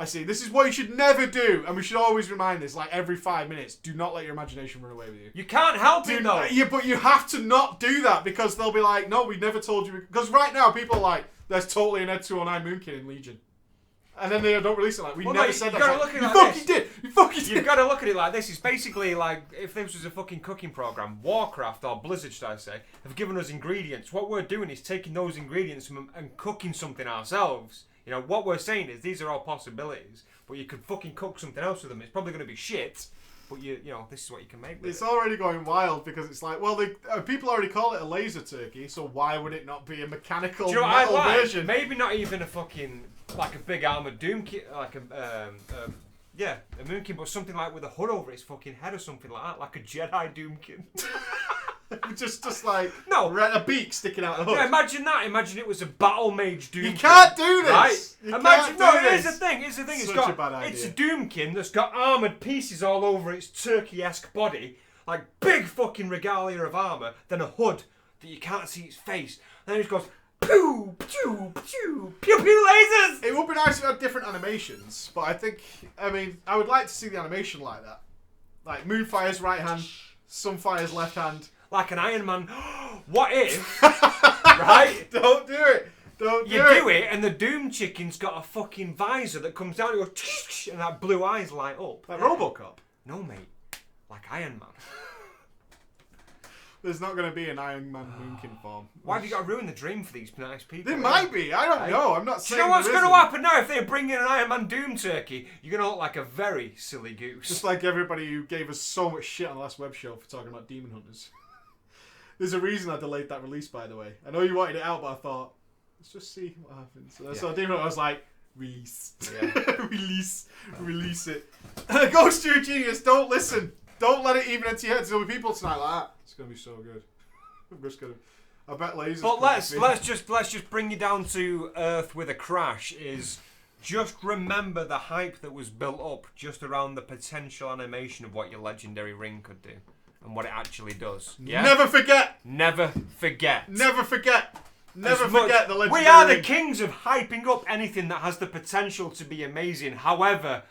[SPEAKER 1] I see. This is what you should never do, and we should always remind this, like every 5 minutes. Do not let your imagination run away with you.
[SPEAKER 2] You can't help it, though.
[SPEAKER 1] Yeah, but you have to not do that because they'll be like, no, we never told you. Because right now, people are like, there's totally an Ed 209 Moonkin in Legion. And then they don't release it like, we never said that.
[SPEAKER 2] You gotta look at it
[SPEAKER 1] you
[SPEAKER 2] like
[SPEAKER 1] fucking
[SPEAKER 2] this.
[SPEAKER 1] did. You fucking did.
[SPEAKER 2] You've got to look at it like this. It's basically like if this was a fucking cooking program, Warcraft or Blizzard, should I say, have given us ingredients. What we're doing is taking those ingredients and cooking something ourselves. You know, what we're saying is these are all possibilities, but you could fucking cook something else with them. It's probably going to be shit, but you know, this is what you can make with
[SPEAKER 1] It's
[SPEAKER 2] it.
[SPEAKER 1] already going wild because it's like, well, people already call it a laser turkey, so why would it not be a mechanical
[SPEAKER 2] Do you know what
[SPEAKER 1] metal
[SPEAKER 2] I like?
[SPEAKER 1] version?
[SPEAKER 2] Maybe not even a fucking, like a big armored doom kit, like a Moonkin, but something like with a hood over its fucking head or something like that, like a Jedi Doomkin.
[SPEAKER 1] just like
[SPEAKER 2] No.
[SPEAKER 1] a beak sticking out the hood.
[SPEAKER 2] Yeah, imagine that. Imagine it was a battle mage Doomkin.
[SPEAKER 1] You can't do this.
[SPEAKER 2] Right?
[SPEAKER 1] You
[SPEAKER 2] Imagine.
[SPEAKER 1] can't do
[SPEAKER 2] Here's
[SPEAKER 1] this.
[SPEAKER 2] the thing. Here's the thing.
[SPEAKER 1] Such
[SPEAKER 2] It's got.
[SPEAKER 1] a bad idea.
[SPEAKER 2] It's a Doomkin that's got armored pieces all over its turkey-esque body, like big fucking regalia of armor. Then a hood that you can't see its face. And then it just goes pew pew pew pew pew lasers.
[SPEAKER 1] It would be nice if it had different animations, but I would like to see the animation like that. Like Moonfire's right hand, Sunfire's left hand.
[SPEAKER 2] Like an Iron Man. What if? Right?
[SPEAKER 1] Don't do it. Don't do
[SPEAKER 2] You
[SPEAKER 1] it.
[SPEAKER 2] do it, and the Doom Chicken's got a fucking visor that comes down and goes, and that blue eyes light up.
[SPEAKER 1] Like RoboCop.
[SPEAKER 2] No, mate. Like Iron Man.
[SPEAKER 1] There's not going to be an Iron Man Moonkin form.
[SPEAKER 2] Why have you got to ruin the dream for these nice people?
[SPEAKER 1] There might be. I don't know. I'm not
[SPEAKER 2] Do
[SPEAKER 1] saying.
[SPEAKER 2] you know what's
[SPEAKER 1] there
[SPEAKER 2] going to
[SPEAKER 1] isn't.
[SPEAKER 2] happen now if they bring in an Iron Man Doom Turkey? You're going to look like a very silly goose.
[SPEAKER 1] Just like everybody who gave us so much shit on the last web show for talking about Demon Hunters. There's a reason I delayed that release, by the way. I know you wanted it out, but I thought, let's just see what happens. So Demon Hunter, I was like, release.
[SPEAKER 2] Yeah.
[SPEAKER 1] Release it. Ghost, you're a genius. Don't listen. Don't let it even into your head. There'll be people tonight like that. It's going to be so good. I'm just going to... I bet lasers...
[SPEAKER 2] But let's just bring you down to earth with a crash. Is just remember the hype that was built up just around the potential animation of what your legendary ring could do and what it actually does. Yeah?
[SPEAKER 1] Never forget.
[SPEAKER 2] Never forget.
[SPEAKER 1] Never forget. Never
[SPEAKER 2] As much-
[SPEAKER 1] forget the legendary
[SPEAKER 2] We are the
[SPEAKER 1] ring.
[SPEAKER 2] kings of hyping up anything that has the potential to be amazing. However,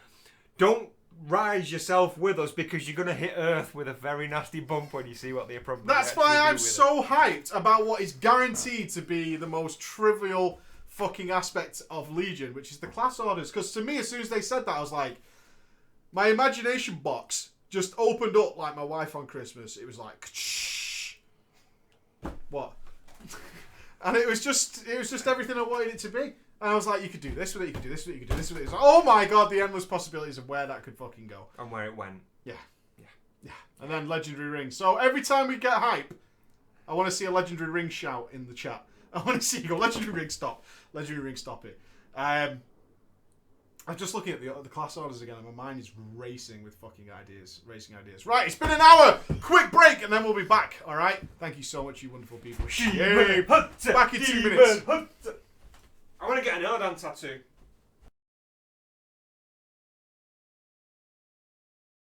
[SPEAKER 2] don't rise yourself with us because you're going to hit Earth with a very nasty bump when you see what the appropriate.
[SPEAKER 1] That's why I'm so hyped about what is guaranteed to be the most trivial fucking aspect of Legion, which is the class orders. Because to me, as soon as they said that, I was like, my imagination box just opened up like my wife on Christmas. It was like, what? And it was just everything I wanted it to be. And I was like, you could do this with it, you could do this with it, you could do this with it. It's like, oh my god, the endless possibilities of where that could fucking go.
[SPEAKER 2] And where it went.
[SPEAKER 1] Yeah. And then legendary ring. So every time we get hype, I want to see a legendary ring shout in the chat. I want to see you go, legendary ring stop. Legendary ring stop it. I'm just looking at the class orders again and my mind is racing with fucking ideas. Racing ideas. Right, it's been an hour. Quick break and then we'll be back. Alright? Thank you so much, you wonderful people. Yay. Back in 2 minutes.
[SPEAKER 2] I want to get an Illidan tattoo.